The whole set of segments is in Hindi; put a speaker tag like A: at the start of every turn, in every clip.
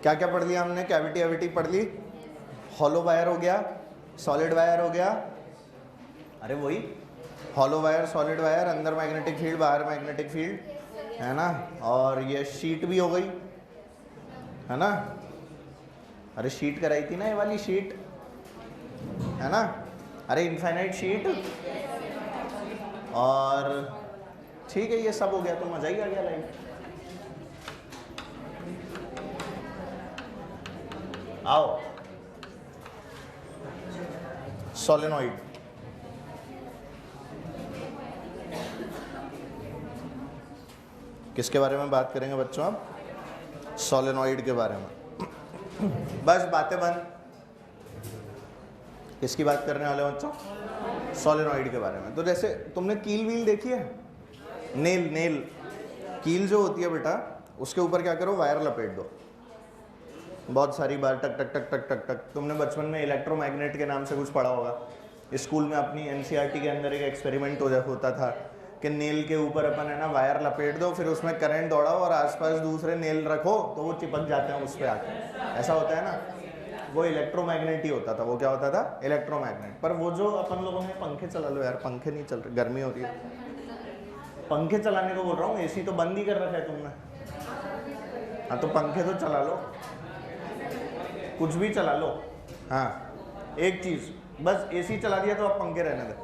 A: क्या क्या पढ़ लिया हमने? कैविटी एविटी पढ़ ली, हॉलो वायर हो गया, सॉलिड वायर हो गया, अरे वही हॉलो वायर सॉलिड वायर, अंदर मैग्नेटिक फील्ड बाहर मैग्नेटिक फील्ड, है ना। और ये शीट भी हो गई, है ना। अरे शीट कराई थी ना, ये वाली शीट, है ना। अरे इनफाइनाइट शीट, और ठीक है ये सब हो गया तो मजा ही आ गया लाइफ। आओ सोलेनॉइड, किसके बारे में बात करेंगे बच्चों? आप सोलेनॉइड के बारे में। बस बातें बंद। किसकी बात करने वाले बच्चों? सोलेनॉइड के बारे में। तो जैसे तुमने कील व्हील देखी है, नेल नेल कील जो होती है बेटा, उसके ऊपर क्या करो, वायर लपेट दो बहुत सारी बार, टक टक टक टक टक टक। तुमने बचपन में इलेक्ट्रोमैग्नेट के नाम से कुछ पढ़ा होगा स्कूल में, अपनी एनसीईआरटी के अंदर एक एक्सपेरिमेंट होता था कि नेल के ऊपर अपन है ना वायर लपेट दो, फिर उसमें करंट दौड़ाओ और आसपास दूसरे नेल रखो तो वो चिपक जाते हैं उस पर आके, ऐसा होता है ना। वो इलेक्ट्रोमैग्नेट ही होता था। वो क्या होता था? इलेक्ट्रोमैग्नेट। पर वो जो अपन लोगों ने पंखे चला लो यार, पंखे नहीं चल रहे, गर्मी हो रही है, पंखे चलाने को बोल रहा हूँ, एसी तो बंद ही कर रखा है तुमने। हाँ तो पंखे तो चला लो, कुछ भी चला लो। हाँ एक चीज बस, एसी चला दिया तो अब पंखे रहने दे।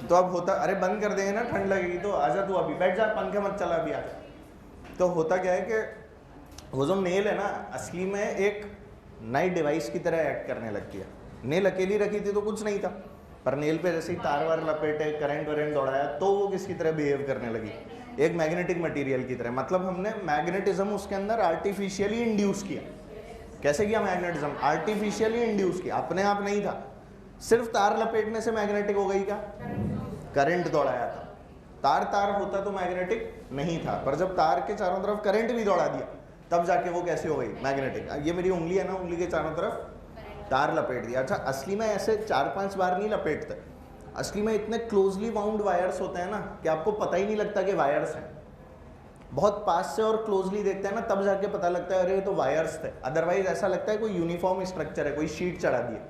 A: तो अब होता, अरे बंद कर देंगे ना ठंड लगेगी, तो आजा तू अभी बैठ जा, पंखे मत चला अभी आजा। तो होता क्या है कि वो जो नेल है ना, असली में एक नई डिवाइस की तरह एक्ट करने लगती है। नेल अकेली रखी थी तो कुछ नहीं था, पर नेल पे जैसे ही तार वार लपेटे, करंट वरेंट दौड़ाया, तो वो किसकी तरह बिहेव करने लगी? एक मैग्नेटिक मटेरियल की तरह। मतलब हमने मैग्नेटिज्म उसके अंदर आर्टिफिशियली इंड्यूस किया। कैसे किया मैग्नेटिज्म? आर्टिफिशियली इंड्यूस किया, अपने आप नहीं था। सिर्फ तार लपेटने से मैग्नेटिक हो गई क्या? करंट दौड़ाया था। तार तार होता तो मैग्नेटिक नहीं था, पर जब तार के चारों तरफ करंट भी दौड़ा दिया तब जाके वो कैसे हो गई? मैग्नेटिक। ये मेरी उंगली है ना, उंगली के चारों तरफ तार लपेट दिया। अच्छा असली में ऐसे 4-5 बार नहीं लपेटते, असली में इतने क्लोजली बाउंड वायर्स होते हैं ना कि आपको पता ही नहीं लगता कि वायर्स हैं। बहुत पास से और क्लोजली देखते हैं ना, तब जाके पता लगता है अरे ये तो वायर्स थे। अदरवाइज ऐसा लगता है कोई यूनिफॉर्म स्ट्रक्चर है, कोई शीट चढ़ा दी है,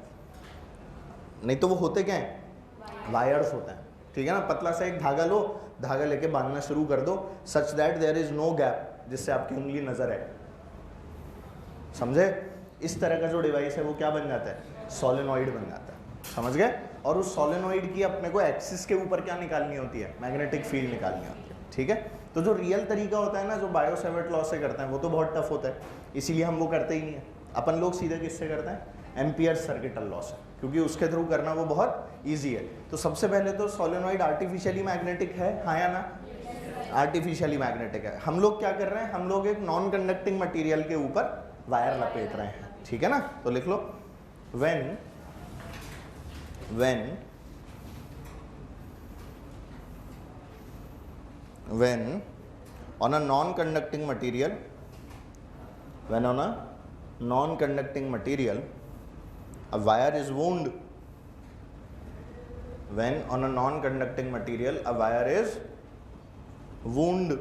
A: नहीं तो वो होते क्या हैं? वायर्स होते हैं। ठीक है ना। पतला सा एक धागा लो, धागा लेके बांधना शुरू कर दो, such that there is no gap, जिससे आपकी उंगली नजर है। समझे? इस तरह का जो डिवाइस है वो क्या बन जाता है? सोलेनॉइड बन जाता है। समझ गए? और उस सोलेनॉइड की अपने को एक्सिस के ऊपर क्या निकालनी होती है? मैग्नेटिक फील्ड निकालनी होती है। ठीक है। तो जो रियल तरीका होता है ना, जो बायो-सेवर्ट लॉ से करते हैं, वो तो बहुत टफ होता है, इसीलिए हम वो करते ही नहीं है। अपन लोग सीधे किससे करते हैं? एम्पियर सर्किटल लॉ से, क्योंकि उसके थ्रू करना वो बहुत ईजी है। तो सबसे पहले तो सोलेनॉइड आर्टिफिशियली मैग्नेटिक है, हाँ या ना? आर्टिफिशियली मैग्नेटिक है। हम लोग क्या कर रहे हैं? हम लोग एक नॉन कंडक्टिंग मटीरियल के ऊपर वायर लपेट रहे हैं। ठीक है ना। तो लिख लो, when on a non-conducting material, when on a non-conducting material a wire is wound, when on a non-conducting material a wire is wound,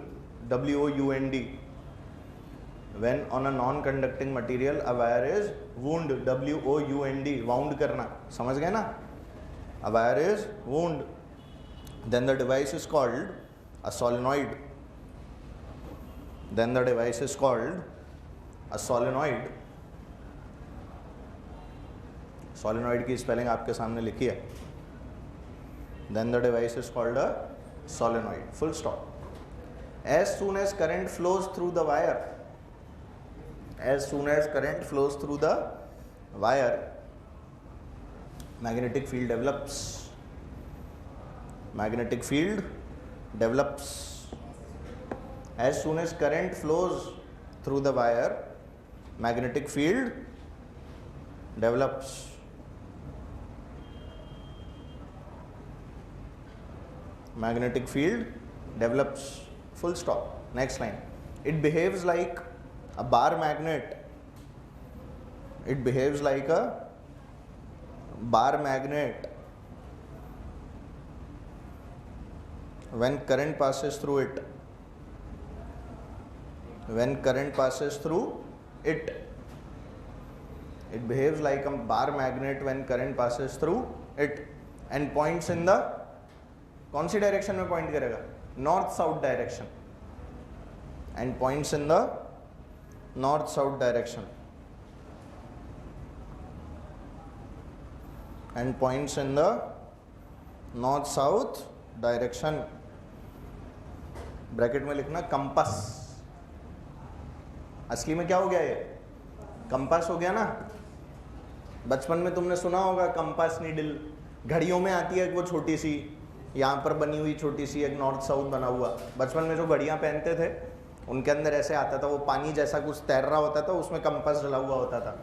A: W-O-U-N-D, when on a non-conducting material a wire is wound, W-O-U-N-D, wound करना, समझ गए ना? A wire is wound, then the device is called a solenoid. Then the device is called a solenoid. Solenoid की स्पेलिंग आपके सामने लिखी है। Then the device is called a solenoid. Full stop. As soon as current flows through the wire, as soon as current flows through the wire, magnetic field develops. Magnetic field develops. As soon as current flows through the wire, magnetic field develops. Magnetic field develops. Full stop. Next line. It behaves like a bar magnet. It behaves like a bar magnet when current passes through it. When current passes through it behaves like a bar magnet when current passes through it and points in the, कौन सी डायरेक्शन में पॉइंट करेगा, north south direction, and points in the north south direction, and points in the north south direction. Bracket में लिखना कंपास। असली में क्या हो गया, ये कंपास हो गया ना। बचपन में तुमने सुना होगा कंपास नीडल, घड़ियों में आती है वो छोटी सी, यहाँ पर बनी हुई छोटी सी एक नॉर्थ साउथ बना हुआ। बचपन में जो घड़ियाँ पहनते थे उनके अंदर ऐसे आता था, वो पानी जैसा कुछ तैर रहा होता था, उसमें कंपास डला हुआ होता था।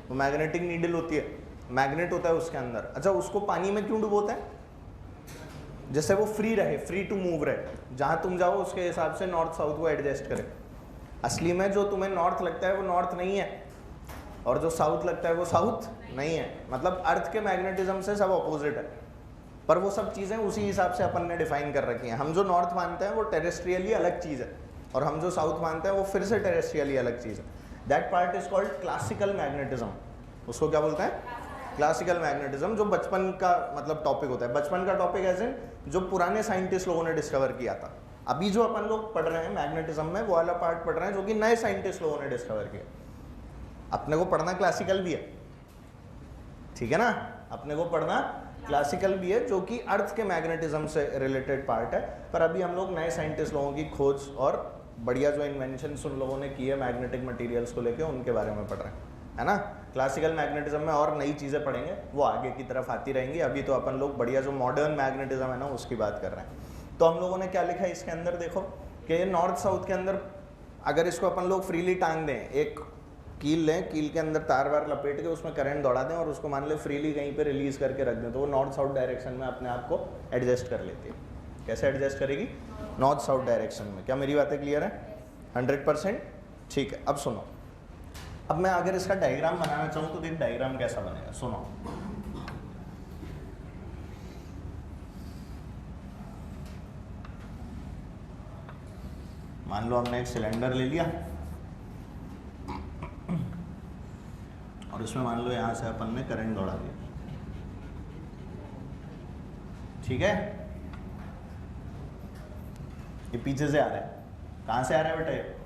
A: वो मैग्नेटिक नीडल होती है, मैग्नेट होता है उसके अंदर। अच्छा, उसको पानी में क्यों डुबोते हैं, जिससे वो फ्री रहे, फ्री टू मूव रहे, जहाँ तुम जाओ उसके हिसाब से नॉर्थ साउथ को एडजस्ट करे। असली में जो तुम्हें नॉर्थ लगता है वो नॉर्थ नहीं है, और जो साउथ लगता है वो साउथ नहीं है। मतलब अर्थ के मैग्नेटिज्म से सब अपोजिट है, पर वो सब चीज़ें उसी हिसाब से अपन ने डिफाइन कर रखी हैं। हम जो नॉर्थ मानते हैं वो टेरेस्ट्रियली अलग चीज़ है, और हम जो साउथ मानते हैं वो फिर से टेरेस्ट्रियली अलग चीज़ है। That part is called classical magnetism. उसको क्या बोलते हैं, क्लासिकल मैग्नेटिज्म, जो बचपन का मतलब टॉपिक होता है। बचपन का टॉपिक एज इन जो पुराने साइंटिस्ट लोगों ने डिस्कवर किया था। अभी जो अपन लोग पढ़ रहे हैं मैग्नेटिज्म में, वो वाला पार्ट पढ़ रहे हैं जो कि नए साइंटिस्ट लोगों ने डिस्कवर किया। अपने को पढ़ना क्लासिकल भी है, ठीक है ना, अपने को पढ़ना क्लासिकल भी है, जो कि अर्थ के मैग्नेटिज्म से रिलेटेड पार्ट है। पर अभी हम लोग नए साइंटिस्ट लोगों की खोज और बढ़िया जो इन्वेंशन उन लोगों ने की है मैग्नेटिक मटेरियल्स को लेके, उनके बारे में पढ़ रहे हैं, है ना। क्लासिकल मैग्नेटिज्म में और नई चीज़ें पढ़ेंगे, वो आगे की तरफ आती रहेंगी। अभी तो अपन लोग बढ़िया जो मॉडर्न मैग्नेटिज्म है ना उसकी बात कर रहे हैं। तो हम लोगों ने क्या लिखा है इसके अंदर, देखो कि ये नॉर्थ साउथ के अंदर अगर इसको अपन लोग फ्रीली टांग दें, एक कील लें, कील के अंदर तार वार लपेट के उसमें करंट दौड़ा दें और उसको मान ले फ्रीली कहीं पे रिलीज करके रख दें, तो वो नॉर्थ साउथ डायरेक्शन में अपने आप को एडजस्ट कर लेती है। कैसे एडजस्ट करेगी, नॉर्थ साउथ डायरेक्शन में। क्या मेरी बातें क्लियर है 100%? ठीक है, अब सुनो। अब मैं अगर इसका डायग्राम बनाना चाहूँ तो देख डायग्राम कैसा बनेगा, सुनो। मान लो हमने एक सिलेंडर ले लिया और उसमें मान लो यहाँ से अपन ने करंट दौड़ा दिया, ठीक है। ये पीछे से आ रहा है, कहाँ से आ रहा है बेटा ये?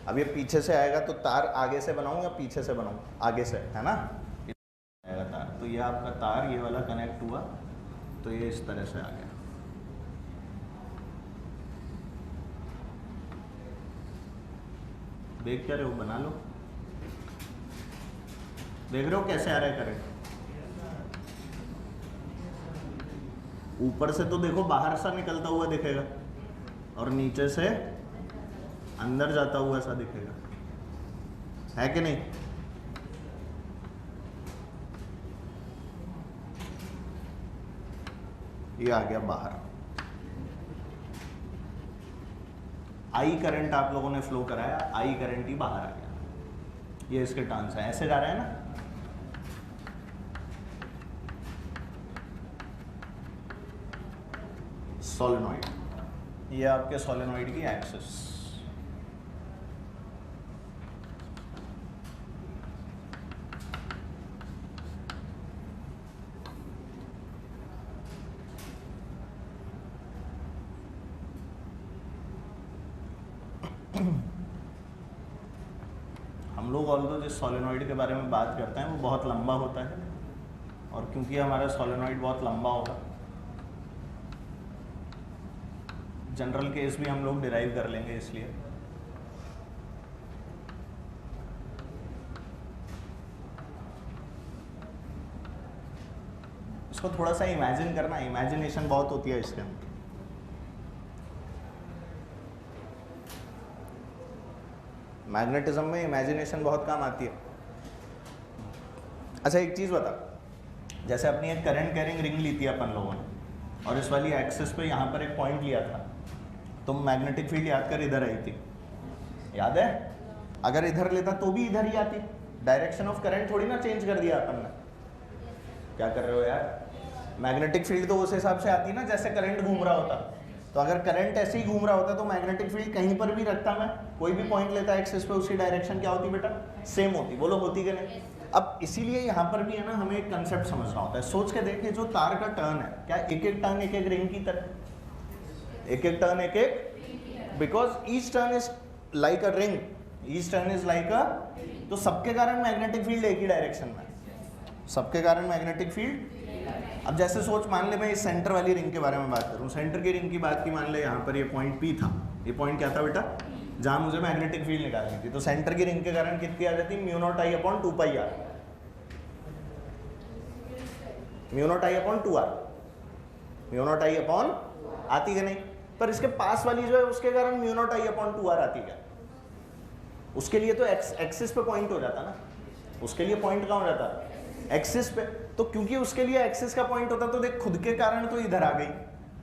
A: अब ये पीछे से आएगा तो तार आगे से बनाऊँ या पीछे से बनाऊँ? आगे से, है ना, आएगा तार। तो ये आपका तार ये वाला कनेक्ट हुआ, तो ये इस तरह से आ गया। देख क्या रहे हो, बना लो। देख रहे हो कैसे आ रहा है करंट? ऊपर से तो देखो बाहर सा निकलता हुआ दिखेगा और नीचे से अंदर जाता हुआ सा दिखेगा, है कि नहीं? ये आ गया बाहर। आई करंट आप लोगों ने फ्लो कराया, आई करंट ही बाहर आ गया। ये इसके टर्न्स है, ऐसे जा रहा है ना। सोलेनॉइड, ये आपके सोलेनॉइड की एक्सिस। हम लोग ऑल्दो जिस सोलेनॉइड के बारे में बात करते हैं वो बहुत लंबा होता है, और क्योंकि हमारा सोलेनॉइड बहुत लंबा होगा, जनरल केस भी हम लोग डिराइव कर लेंगे। इसलिए इसको थोड़ा सा इमेजिन करना, इमेजिनेशन बहुत होती है इसके अंदर। मैग्नेटिज्म में इमेजिनेशन बहुत काम आती है। अच्छा एक चीज़ बता, जैसे अपनी एक करंट कैरिंग रिंग ली थी अपन लोगों ने, और इस वाली एक्सिस पे यहाँ पर एक पॉइंट लिया था, तो मैग्नेटिक फील्ड याद कर इधर आई थी, याद है? अगर इधर लेता तो भी इधर ही आती। डायरेक्शन ऑफ करंट थोड़ी ना चेंज कर दिया अपन ने। क्या कर रहे हो यार? मैग्नेटिक फील्ड तो उस हिसाब से आती ना जैसे करंट घूम रहा होता, तो अगर करंट ऐसे ही घूम रहा होता तो मैग्नेटिक फील्ड कहीं पर भी रखता मैं, कोई भी पॉइंट लेता एक्सिस पे, उसकी डायरेक्शन क्या होती बेटा, सेम होती। बोलो होती कि नहीं? अब इसीलिए यहाँ पर भी है ना, हमें एक कंसेप्ट समझना होता है। सोच के देखिए, जो तार का टर्न है, क्या एक एक टर्न एक एक रिंग की तरह, एक एक टर्न एक एक, because each turn is like a ring, each turn is like अ, तो सबके कारण मैग्नेटिक फील्ड एक ही डायरेक्शन में, सबके कारण मैग्नेटिक फील्ड। अब जैसे सोच, मान ले मैं इस सेंटर वाली रिंग के बारे में बात करूं, सेंटर की रिंग की बात की, मान ले यहाँ पर ये पॉइंट P था, ये पॉइंट क्या था बेटा, जहां मुझे मैग्नेटिक फील्ड निकालनी थी। तो सेंटर की रिंग के कारण कितनी आ जाती, μ0I/2πr, μ0I/2r, μ0I/ आती है नहीं, पर इसके पास वाली जो है उसके कारण μ0I/2r आती है। उसके लिए तो एक्सिस पे पॉइंट हो जाता ना, उसके लिए पॉइंट कहाँ हो जाता, एक्सिस पे। तो क्योंकि उसके लिए एक्सिस का पॉइंट होता, तो देख खुद के कारण तो इधर आ गई,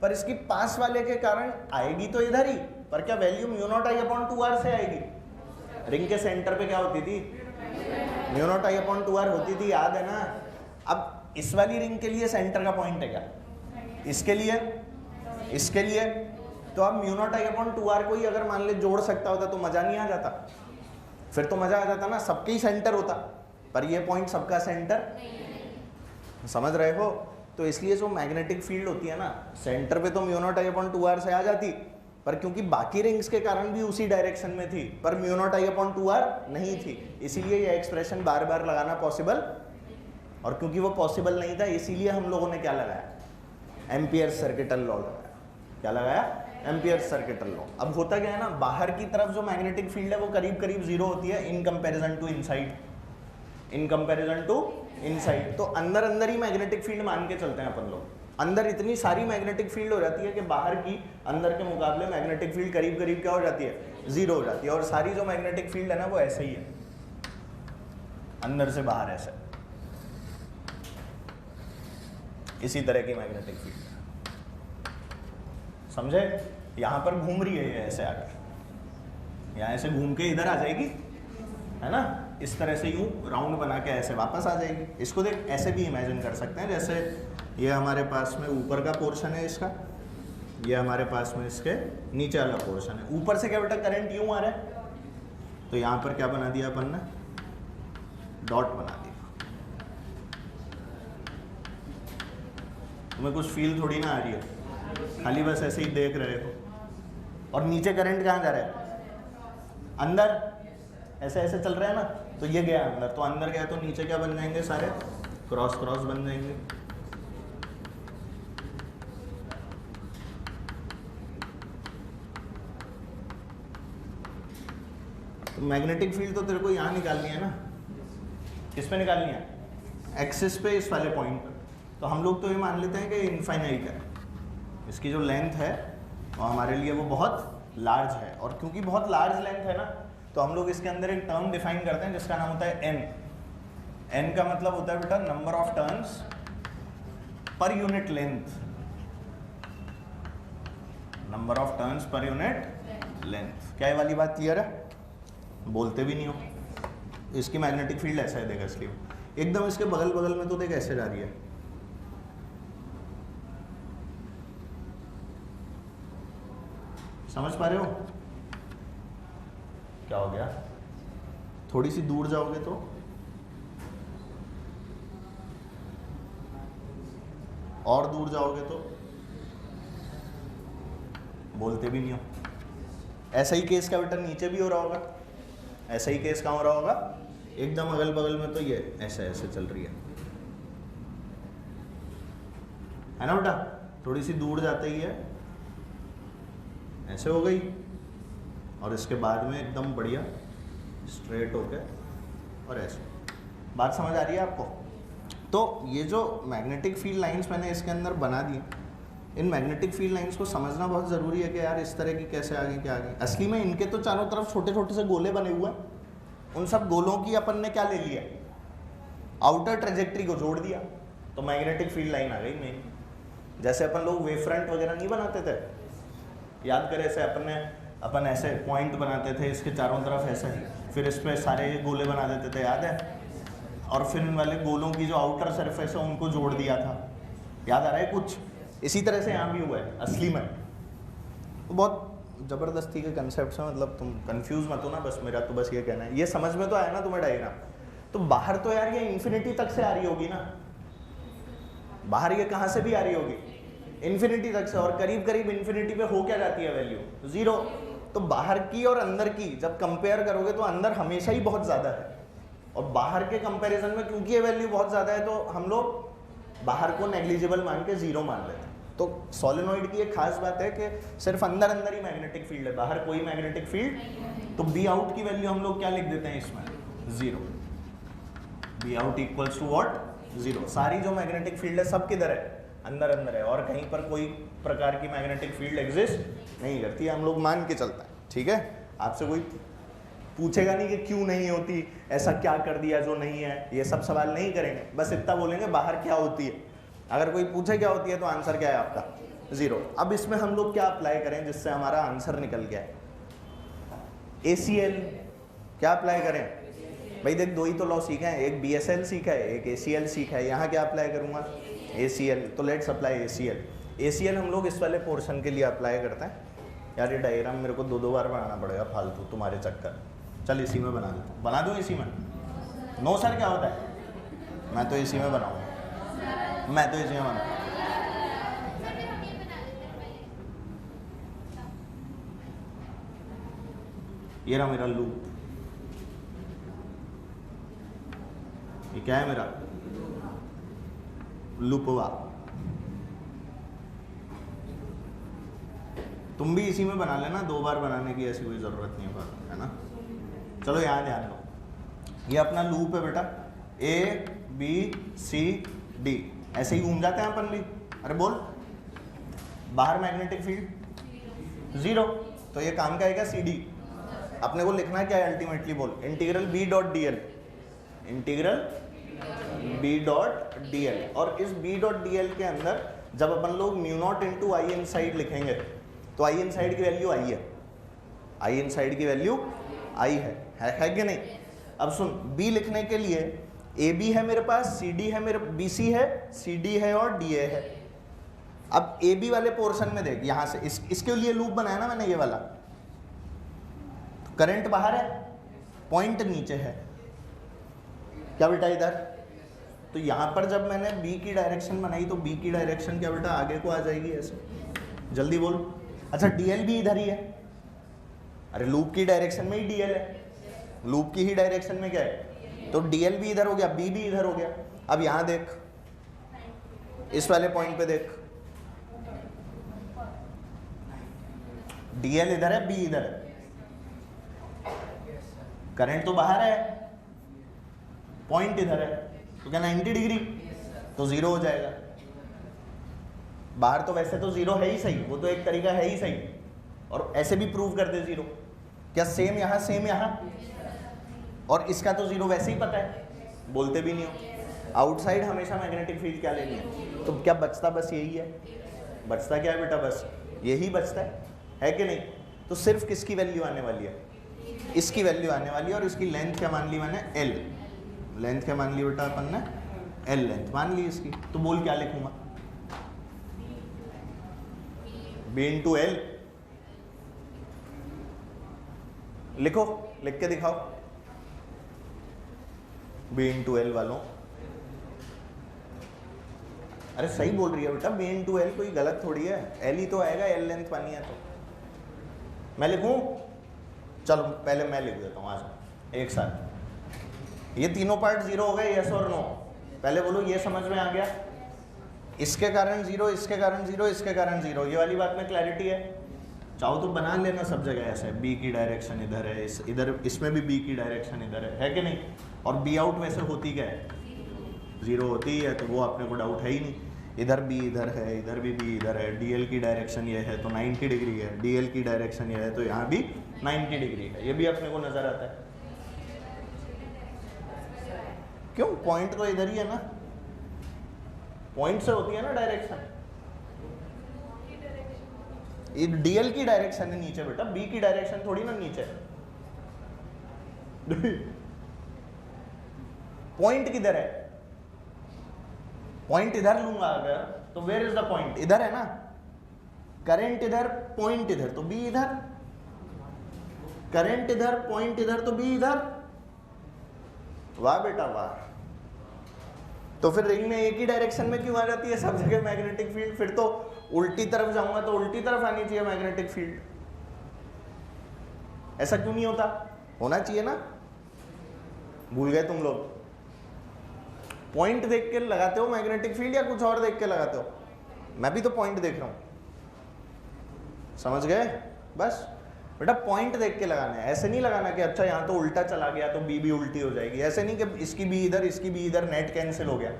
A: पर इसकी पास वाले के कारण आएगी तो इधर ही, पर क्या वैल्यू μ0I/2r से आएगी। रिंग के सेंटर पे क्या होती थी, μ0I/2r होती थी, याद है ना। अब इस वाली रिंग के लिए सेंटर का पॉइंट है क्या, इसके लिए, इसके लिए, तो अब μ0I/2r को ही अगर मान ले जोड़ सकता होता तो मजा नहीं आ जाता, फिर तो मजा आ जाता ना, सबके ही सेंटर होता, पर ये पॉइंट सबका सेंटर, समझ रहे हो। तो इसलिए जो मैग्नेटिक फील्ड होती है ना, सेंटर पे तो μ0I/2r से आ जाती, पर क्योंकि बाकी रिंग्स के कारण भी उसी डायरेक्शन में थी, पर μ0I/2r नहीं थी, इसीलिए ये एक्सप्रेशन बार बार लगाना पॉसिबल, और क्योंकि वो पॉसिबल नहीं था इसीलिए हम लोगों ने क्या लगाया, एम्पियर सर्किटल लॉ लगाया। क्या लगाया, एम्पियर सर्किटल लॉ। अब होता क्या है ना, बाहर की तरफ जो मैग्नेटिक फील्ड है वो करीब करीब जीरो होती है in comparison to inside, in comparison to inside. तो अंदर अंदर ही मैग्नेटिक फील्ड मान के चलते हैं अपन लोग, अंदर इतनी सारी मैग्नेटिक फील्ड हो जाती है कि बाहर की अंदर के मुकाबले मैग्नेटिक फील्ड करीब करीब क्या हो जाती है, जीरो हो जाती है। और सारी जो मैग्नेटिक फील्ड है ना वो ऐसे ही है, अंदर से बाहर ऐसे, इसी तरह की मैग्नेटिक फील्ड, समझे। यहां पर घूम रही है ये ऐसे आकर, यहाँ ऐसे घूम के इधर आ जाएगी, है ना, इस तरह से यूं राउंड बना के ऐसे वापस आ जाएगी। इसको देख ऐसे भी इमेजिन कर सकते हैं, जैसे ये हमारे पास में ऊपर का पोर्शन है इसका, ये हमारे पास में इसके नीचे वाला पोर्शन है। ऊपर से क्या बेटा करंट यूं आ रहा है, तो यहाँ पर क्या बना दिया अपन ने, डॉट बना दिया। तुम्हें कुछ फील थोड़ी ना आ रही है, खाली बस ऐसे ही देख रहे हो। और नीचे करंट कहाँ जा रहा है, अंदर, ऐसे ऐसे चल रहा है ना, तो ये गया अंदर, तो अंदर गया तो नीचे क्या बन जाएंगे, सारे क्रॉस क्रॉस बन जाएंगे। तो मैग्नेटिक फील्ड तो तेरे को यहाँ निकालनी है ना, किस पे निकालनी है, एक्सिस पे, इस वाले पॉइंट पे। तो हम लोग तो ये मान लेते हैं कि इनफाइनाइट है, इसकी जो लेंथ है वो हमारे लिए वो बहुत लार्ज है, और क्योंकि बहुत लार्ज लेंथ है ना, तो हम लोग इसके अंदर एक टर्म डिफाइन करते हैं जिसका नाम होता है एन। एन का मतलब होता है बेटा number of turns per unit length, number of turns per unit length. क्या ये वाली बात क्लियर है, बोलते भी नहीं हो। इसकी मैग्नेटिक फील्ड ऐसा है, देख इसलिए एकदम इसके बगल बगल में तो देख ऐसे जा रही है, समझ पा रहे हो क्या हो गया। थोड़ी सी दूर जाओगे तो और दूर जाओगे तो बोलते भी नहीं हो। ऐसा ही केस क्या बेटा नीचे भी हो रहा होगा, ऐसा ही केस कहाँ हो रहा होगा, एकदम अगल बगल में तो ये ऐसे ऐसे चल रही है ना बेटा। थोड़ी सी दूर जाते ही है ऐसे हो गई, और इसके बाद में एकदम बढ़िया स्ट्रेट होके और ऐसे। बात समझ आ रही है आपको। तो ये जो मैग्नेटिक फील्ड लाइंस मैंने इसके अंदर बना दी, इन मैग्नेटिक फील्ड लाइंस को समझना बहुत ज़रूरी है कि यार इस तरह की कैसे आगे क्या आगे। असली में इनके तो चारों तरफ छोटे छोटे से गोले बने हुए हैं, उन सब गोलों की अपन ने क्या ले लिया, आउटर ट्रेजेक्ट्री को जोड़ दिया, तो मैग्नेटिक फील्ड लाइन आ गई मेन। जैसे अपन लोग वेव फ्रंट वगैरह नहीं बनाते थे, याद करें, ऐसे अपन ऐसे पॉइंट बनाते थे इसके चारों तरफ ऐसे, फिर इस पर सारे गोले बना देते थे, याद है, और फिर इन वाले गोलों की जो आउटर सरफेस है उनको जोड़ दिया था, याद आ रहा है कुछ। इसी तरह से यहाँ भी हुआ है असली में, तो बहुत ज़बरदस्ती के कंसेप्ट है, मतलब तुम कंफ्यूज मत हो ना, बस मेरा तो बस ये कहना है। ये समझ में तो आया ना तुम्हें डायग्राम? तो बाहर तो यार ये इन्फिनिटी तक से आ रही होगी ना, बाहर ये कहाँ से भी आ रही होगी? इन्फिनिटी तक से, और करीब करीब इन्फिनिटी पे हो क्या जाती है वैल्यू? 0। तो बाहर की और अंदर की जब कंपेयर करोगे तो अंदर हमेशा ही बहुत ज़्यादा है, और बाहर के कंपैरिजन में क्योंकि ये वैल्यू बहुत ज़्यादा है तो हम लोग बाहर को नेग्लिजिबल मान के 0 मान लेते हैं। तो सोलेनोइड की एक खास बात है कि सिर्फ अंदर अंदर ही मैग्नेटिक फील्ड है, बाहर कोई मैग्नेटिक फील्ड। तो बी आउट की वैल्यू हम लोग क्या लिख देते हैं इसमें? 0। B out equals to what? 0। सारी जो मैग्नेटिक फील्ड है सब किधर है? अंदर अंदर है, और कहीं पर कोई प्रकार की मैग्नेटिक फील्ड एग्जिस्ट नहीं करती, हम लोग मान के चलते हैं। ठीक है, आपसे कोई पूछेगा नहीं कि क्यों नहीं होती, ऐसा क्या कर दिया जो नहीं है, ये सब सवाल नहीं करेंगे, बस इतना बोलेंगे बाहर क्या होती है। अगर कोई पूछे क्या होती है तो आंसर क्या है आपका? 0। अब इसमें हम लोग क्या अप्लाई करें जिससे हमारा आंसर निकल गया है? ACL क्या अप्लाई करें? भाई देख, दो ही तो लॉ सीखे हैं, एक BSL सीखा है, एक ACL सीखा है। यहाँ क्या अप्लाई करूँगा? ACL। तो लेट्स अप्लाई ACL। ACL हम लोग इस वाले पोर्शन के लिए अप्लाई करते हैं। यार ये डायग्राम मेरे को 2-2 बार बनाना पड़ेगा फालतू तुम्हारे चक्कर। चल इसी में बना दूँ इसी में? नो सर क्या होता है? मैं तो इसी में बनाऊँगा, मैं तो इसी में बनाऊँगा। ये रहा मेरा लूप, ये क्या है मेरा? लूपवा। तुम भी इसी में बना लेना, 2 बार बनाने की ऐसी कोई ज़रूरत नहीं है ना। चलो यहाँ ध्यान दो, ये अपना लूप है बेटा, ABCD ऐसे ही घूम जाते हैं अपन भी। अरे बोल, बाहर मैग्नेटिक फील्ड 0, तो ये काम का आएगा CD। अपने को लिखना क्या है अल्टीमेटली? बोल, इंटीग्रल B.dl, इंटीग्रल B.dl। और इस B.dl के अंदर जब अपन लोग म्यू नॉट इंटू आई इन साइड लिखेंगे तो आई इन साइड की वैल्यू आई है, आई इन साइड की वैल्यू आई है कि नहीं? अब सुन, B लिखने के लिए AB है मेरे पास, CD है मेरे, BC है, CD है और DA है। अब AB वाले पोर्शन में देख, यहाँ से इसके लिए लूप बनाया ना मैंने ये वाला, तो करंट बाहर है, पॉइंट नीचे है क्या बेटा इधर? तो यहाँ पर जब मैंने B की डायरेक्शन बनाई तो B की डायरेक्शन क्या बेटा आगे को आ जाएगी ऐसे? जल्दी बोल। अच्छा DL भी इधर ही है, अरे लूप की डायरेक्शन में ही DL है, लूप की ही डायरेक्शन में क्या है? तो DL भी इधर हो गया, B भी इधर हो गया। अब यहाँ देख, इस वाले पॉइंट पे देख, DL इधर है, B इधर है, करंट तो बाहर है, पॉइंट इधर है, तो क्या 90 डिग्री? तो 0 हो जाएगा। बाहर तो वैसे तो 0 है ही सही, वो तो एक तरीका है ही सही, और ऐसे भी प्रूव कर दे 0। क्या सेम यहाँ सेम यहाँ? और इसका तो 0 वैसे ही पता है, बोलते भी नहीं हो। आउटसाइड हमेशा मैग्नेटिक फील्ड क्या लेनी है? तो क्या बचता? बस यही है। बचता क्या है बेटा? बस यही बचता है कि नहीं? तो सिर्फ किसकी वैल्यू आने वाली है? इसकी वैल्यू आने वाली है। और इसकी लेंथ क्या मान ली मैंने? L। लेंथ क्या मान ली बेटा अपन ने? L लेंथ मान ली इसकी। तो बोल क्या लिखूंगा? B इंटू L लिखो, लिख के दिखाओ। B इंटू L वालों, अरे सही बोल रही है बेटा, B इंटू L कोई गलत थोड़ी है, L ही तो आएगा, L लेंथ मानी है। तो मैं लिखूं? चलो पहले मैं लिख देता हूँ आज एक साथ। ये तीनों पार्ट 0 हो गए, यस और नो? पहले बोलो ये समझ में आ गया? इसके कारण 0, इसके कारण 0, इसके कारण 0, ये वाली बात में क्लैरिटी है? चाहो तो बना लेना सब जगह ऐसे, B की डायरेक्शन इधर है, इधर इसमें भी B की डायरेक्शन इधर है कि नहीं? और B आउट वैसे होती क्या है? 0 होती है, तो वो अपने को डाउट है ही नहीं। इधर B इधर है, इधर भी B इधर है, DL की डायरेक्शन ये है तो 90 डिग्री है, DL की डायरेक्शन ये है तो यहाँ भी 90 डिग्री है, ये भी अपने को नजर आता है। क्यों? पॉइंट तो इधर ही है ना, पॉइंट से होती है ना डायरेक्शन। DL की डायरेक्शन है नीचे बेटा, B की डायरेक्शन थोड़ी ना नीचे। पॉइंट किधर है? पॉइंट इधर लूंगा अगर तो वेयर इज द पॉइंट? इधर है ना, करंट इधर, पॉइंट इधर, तो बी इधर, करंट इधर, पॉइंट इधर, तो बी इधर। वाह बेटा वाह। तो फिर रिंग में एक ही डायरेक्शन में क्यों आ जाती है सब जगह मैग्नेटिक फील्ड? फिर तो उल्टी तरफ जाऊंगा तो उल्टी तरफ आनी चाहिए मैग्नेटिक फील्ड। ऐसा क्यों नहीं होता? होना चाहिए ना। भूल गए तुम लोग? पॉइंट देख के लगाते हो मैग्नेटिक फील्ड या कुछ और देख के लगाते हो? मैं भी तो पॉइंट देख रहा हूं, समझ गए? बस बेटा पॉइंट देख के लगाना है, ऐसे नहीं लगाना कि अच्छा यहाँ तो उल्टा चला गया तो बी भी उल्टी हो जाएगी। ऐसे नहीं कि इसकी बी इधर, इसकी बी इधर, नेट कैंसिल हो गया।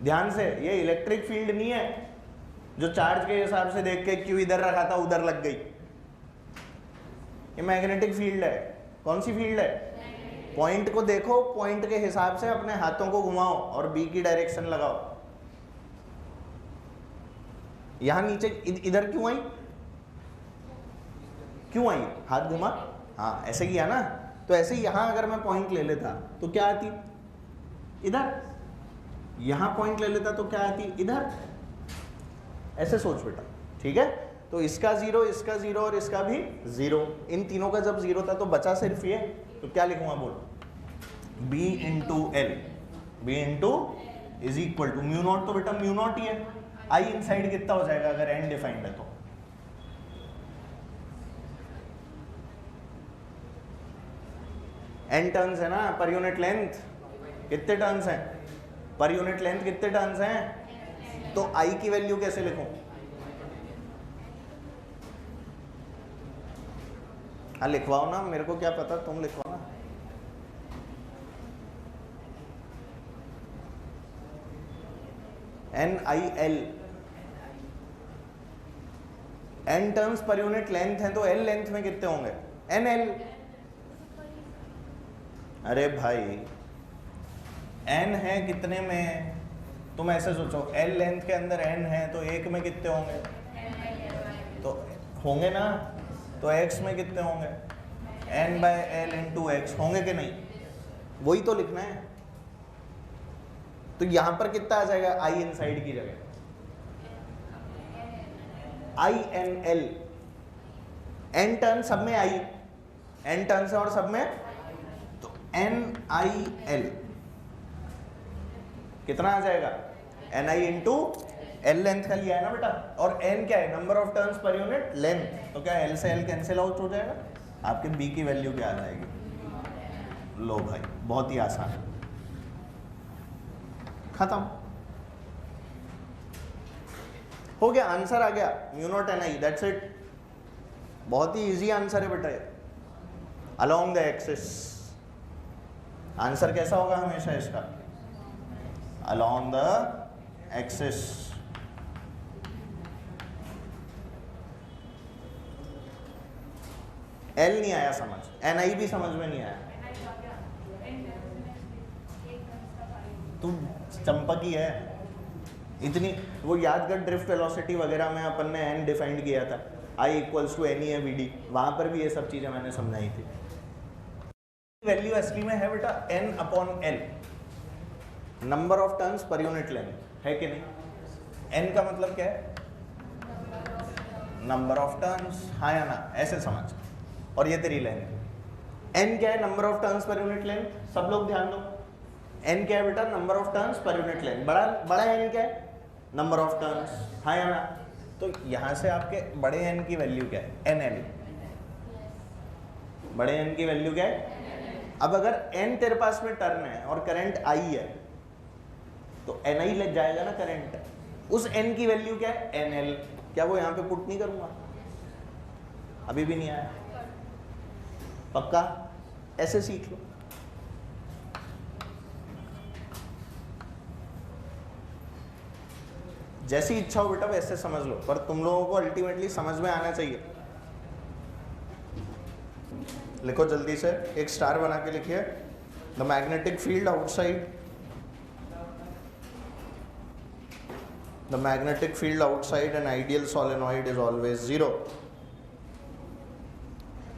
A: ध्यान से, ये इलेक्ट्रिक फील्ड नहीं है जो चार्ज के हिसाब से देख के क्यों इधर रखा था उधर लग गई। ये मैग्नेटिक फील्ड है। कौन सी फील्ड है? पॉइंट को देखो, पॉइंट के हिसाब से अपने हाथों को घुमाओ और बी की डायरेक्शन लगाओ। यहां नीचे इधर क्यों आई? क्यों आई? हाथ घुमा, हाँ ऐसे किया ना। तो ऐसे यहां अगर मैं पॉइंट ले लेता तो क्या आती? इधर। यहां पॉइंट ले लेता तो क्या आती? इधर। ऐसे सोच बेटा, ठीक है? तो इसका जीरो, इसका जीरो और इसका भी जीरो, इन तीनों का जब जीरो था तो बचा सिर्फ ये। तो क्या लिखूंगा बोलो? B into L, B into is equal to mu naught. तो बेटा म्यू नॉट ही है। आई इनसाइड कितना हो जाएगा अगर एन डिफाइंड है तो? एन टर्न्स है ना पर यूनिट लेंथ। कितने टर्न्स हैं पर यूनिट लेंथ? कितने टर्न्स हैं? तो आई की वैल्यू कैसे लिखूं? हाँ लिखवाओ ना, मेरे को क्या पता, तुम लिखवाओ ना। N I L, N turns per unit length है तो एल लेंथ में कितने होंगे? N L. अरे भाई एन है कितने में? तुम ऐसे सोचो, एल लेंथ के अंदर एन है तो एक में कितने होंगे? तो होंगे ना। तो x में कितने होंगे? n by L into x होंगे कि नहीं? वही तो लिखना है। तो यहां पर कितना आ जाएगा i इनसाइड की जगह? I N L. n turn सब में i, n टर्न से और सब में, तो n आई एल कितना आ जाएगा? एन आई इंटू एल लेंथ का लिया है ना बेटा, और n क्या है? Number of turns per unit length. तो क्या l से l कैंसिल आउट हो जाएगा? आपके b की वैल्यू क्या आ जाएगी? लो भाई बहुत ही आसान, खत्म हो गया, आंसर आ गया mu not an I, that's it. बहुत ही इजी आंसर है बेटा। अलोंग द एक्सिस आंसर कैसा होगा हमेशा इसका? Along the axis. एल नहीं आया समझ, एन आई भी समझ में नहीं आया। तू चंपक ही है इतनी। वो याद कर ड्रिफ्ट वेलोसिटी वगैरह में अपन ने एन डिफाइंड किया था, I equals to N E है वी डी, वहां पर भी ये सब चीजें मैंने समझाई थी। वैल्यू असली में है बेटा N upon L, number of turns per unit length, है कि नहीं? एन का मतलब क्या है? नंबर ऑफ टर्न्स, हाँ या ना? ऐसे समझ। और ये तेरी लेंथ। एन क्या है? Number of turns per unit length. सब लोग ध्यान दो, एन क्या है बेटा? Number of turns per unit length. बड़ा एन क्या है? नंबर ऑफ टर्न्स, हाँ या ना? तो यहां से आपके बड़े एन की वैल्यू क्या है? N L. बड़े एन की वैल्यू क्या है? अब अगर एन तेरे पास में टर्न है और करंट आई है तो एन आई लग जाएगा ना करंट। उस एन की वैल्यू क्या है? N L. क्या वो यहां पे पुट नहीं करूंगा? अभी भी नहीं आया? पक्का? ऐसे सीख लो। जैसी इच्छा हो बेटा वैसे समझ लो, पर तुम लोगों को अल्टीमेटली समझ में आना चाहिए। लिखो जल्दी से, एक स्टार बना के लिखिए। The magnetic field outside, the magnetic field outside an ideal solenoid is always zero.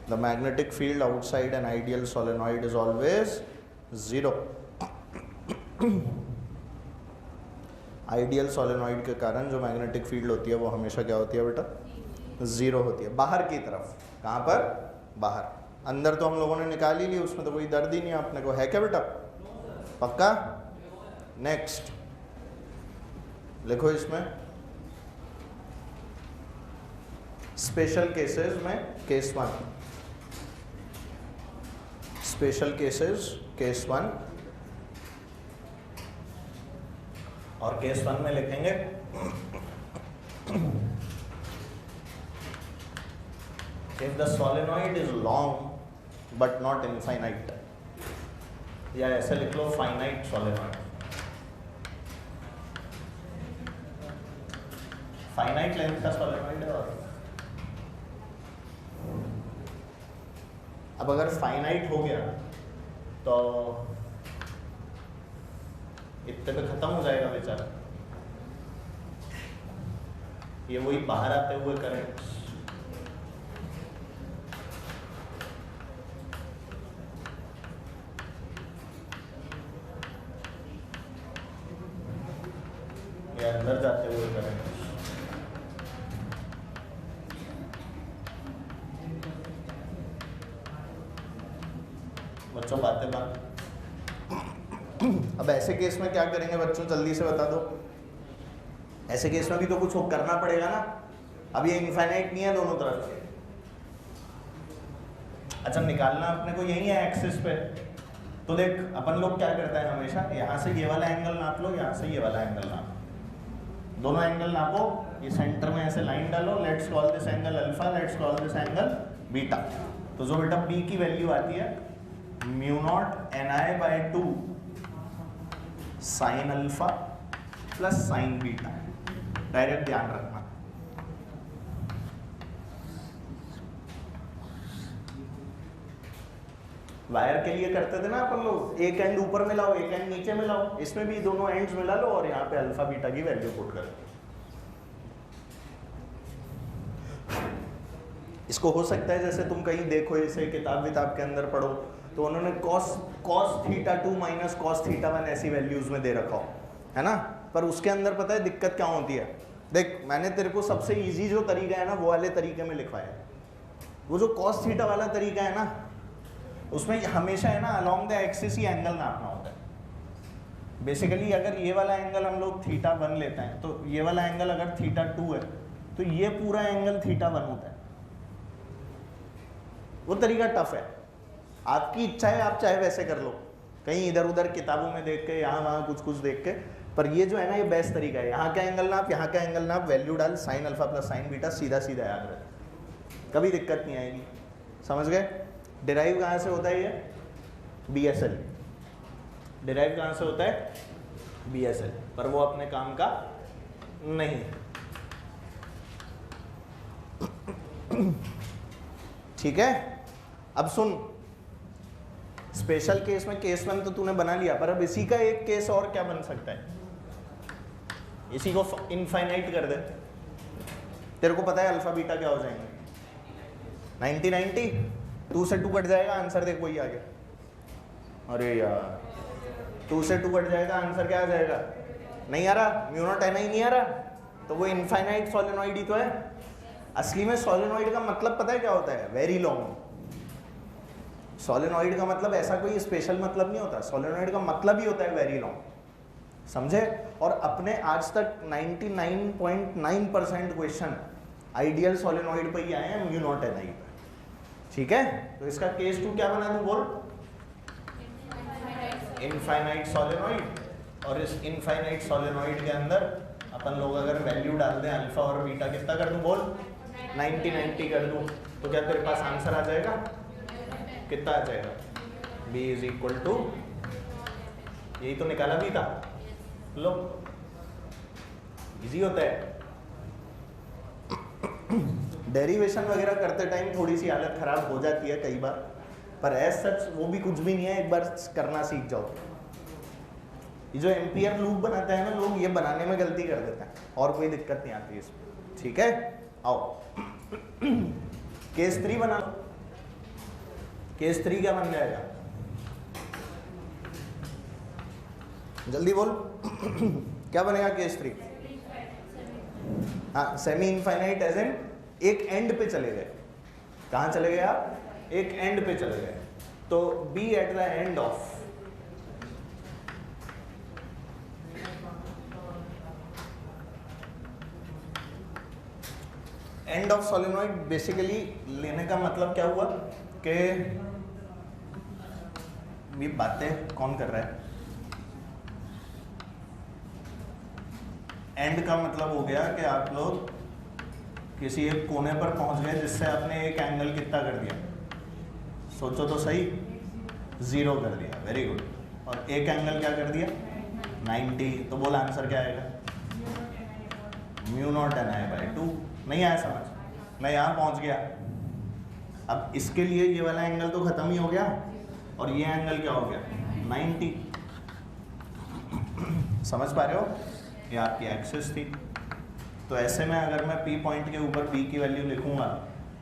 A: The magnetic field outside an ideal solenoid is always zero. Ideal solenoid के कारण जो मैग्नेटिक फील्ड होती है वो हमेशा क्या होती है बेटा, ज़ीरो होती है, बाहर की तरफ। कहाँ पर? बाहर। अंदर तो हम लोगों ने निकाल ही ली, उसमें तो कोई दर्द ही नहीं आपने को, है क्या बेटा? पक्का? नेक्स्ट लिखो इसमें स्पेशल केसेस में केस 1, स्पेशल केसेस केस 1, और केस 1 में लिखेंगे if the solenoid is long but not infinite, या ऐसे लिख लो finite solenoid, finite length का solenoid है। और अब अगर finite हो गया तो इतने पे खत्म हो जाएगा बेचारा, ये वही बाहर आते हुए करंट। ये अंदर जाते हुए करंट। बच्चों बातें बात। अब ऐसे केस में क्या करेंगे बच्चों, जल्दी से बता दो। ऐसे केस में भी तो कुछ करना पड़ेगा ना। अब ये इनफाइनाइट नहीं है दोनों तरफ। अच्छा, निकालना अपने को यही है एक्सिस पे। तो देख अपन लोग क्या करते हैं हमेशा, यहाँ से ये वाला एंगल नाप लो, यहाँ से ये वाला एंगल नाप, दोनों एंगल नापो, ये सेंटर में ऐसे लाइन डालो, let's call this angle alpha, let's call this angle beta. तो जो बेटा बी की वैल्यू आती है mu naught ni/2 sine alpha plus sign beta, direct ध्यान रखना। वायर के लिए करते थे ना अपन लोग, एक एंड ऊपर में लाओ, एक एंड नीचे में लाओ, इसमें भी दोनों एंड्स मिला लो और यहाँ पे अल्फा बीटा की वैल्यू पुट कर। इसको हो सकता है जैसे तुम कहीं देखो, इसे किताब विताब के अंदर पढ़ो तो उन्होंने cos θ2 माइनस cos θ1 ऐसी वैल्यूज में दे रखा हो, है ना। पर उसके अंदर पता है दिक्कत क्या होती है। देख मैंने तेरे को सबसे इजी जो तरीका है ना वो वाले तरीके में लिखवाया। वो जो cos θ वाला तरीका है ना, उसमें हमेशा है ना along the axis he angle नापना होता है। बेसिकली अगर ये वाला एंगल हम लोग θ1 लेते हैं तो ये वाला एंगल अगर θ2 है तो ये पूरा एंगल θ1 होता है। वो तरीका टफ है, आपकी इच्छा है, आप चाहे वैसे कर लो, कहीं इधर उधर किताबों में देख के, यहाँ वहाँ कुछ कुछ देख के। पर ये जो है ना ये बेस्ट तरीका है। यहाँ का एंगल नाप, यहाँ का एंगल नाप, वैल्यू डाल, sine alpha plus sign beta, सीधा सीधा याद रहे, कभी दिक्कत नहीं आएगी। समझ गए? डिराइव कहाँ से होता है ये? BSL। डिराइव कहाँ से होता है? BSL। पर वो अपने काम का नहीं। ठीक है, अब सुन, स्पेशल केस में केस 1 तो तूने बना लिया, पर अब इसी का एक केस और क्या बन सकता है, इसी को इनफाइनाइट कर दे। तेरे को पता है अल्फा बीटा क्या हो जाएंगे? 90 2 से 2 कट जाएगा, आंसर देख वही आ गया। अरे यार 2 से 2 कट जाएगा, आंसर क्या आ जाएगा? नहीं आ रहा, म्यू नॉट ni नहीं आ रहा, तो वो इनफाइनाइट सोलेनॉइड ही तो है। असली में सोलेनॉइड का मतलब पता है क्या होता है? Very long. सोलेनॉइड का मतलब ऐसा कोई स्पेशल मतलब नहीं होता, सोलेनॉइड का मतलब ही होता है वेरी लॉन्ग। समझे? और अपने आज तक 99.9% क्वेश्चन आइडियल सोलेनॉइड पे ही आए हैं, म्यू नॉट ni पे। ठीक है, तो इसका केस 2 क्या बना दूं? बोल, इनफाइनाइट सोलेनॉइड। और इस इनफाइनाइट सोलेनॉइड के अंदर अपन लोग अगर वैल्यू डाल दें अल्फा और बीटा, कितना कर दूं? बोल, 90 कर दूं, तो क्या तेरे पास आंसर आ जाएगा? कितना आ जाएगा? B इज इक्वल टू, यही तो निकाला भी था। लो, इजी होता है। डेरिवेशन वगैरह करते टाइम थोड़ी सी हालत खराब हो जाती है कई बार, पर एज सच वो भी कुछ भी नहीं है, एक बार करना सीख जाओ। ये जो एम्पियर लूप बनाते हैं ना लोग, ये बनाने में गलती कर देते हैं, और कोई दिक्कत नहीं आती इसमें। ठीक है, आओ केस 3 बना। केस 3 क्या बन जाएगा? जल्दी बोल। क्या बनेगा केस 3? हाँ, सेमी इनफाइनाइट एज एन एक एंड पे चले गए। कहाँ चले गए आप? एक एंड पे चले गए। तो B at the end of end of solenoid. Basically लेने का मतलब क्या हुआ कि ये बातें कौन कर रहा है? एंड का मतलब हो गया कि आप लोग किसी एक कोने पर पहुंच गए जिससे आपने एक एंगल कितना कर दिया, सोचो तो सही, 0 कर दिया। Very good. और एक एंगल क्या कर दिया? 90। तो बोल आंसर क्या आएगा? μ0 ni/2। नहीं आया समझ? मैं यहाँ पहुँच गया। अब इसके लिए ये वाला एंगल तो खत्म ही हो गया और ये एंगल क्या हो गया? 90। समझ पा रहे हो? ये आपकी एक्सिस थी। तो ऐसे में अगर मैं P पॉइंट के ऊपर B की वैल्यू लिखूंगा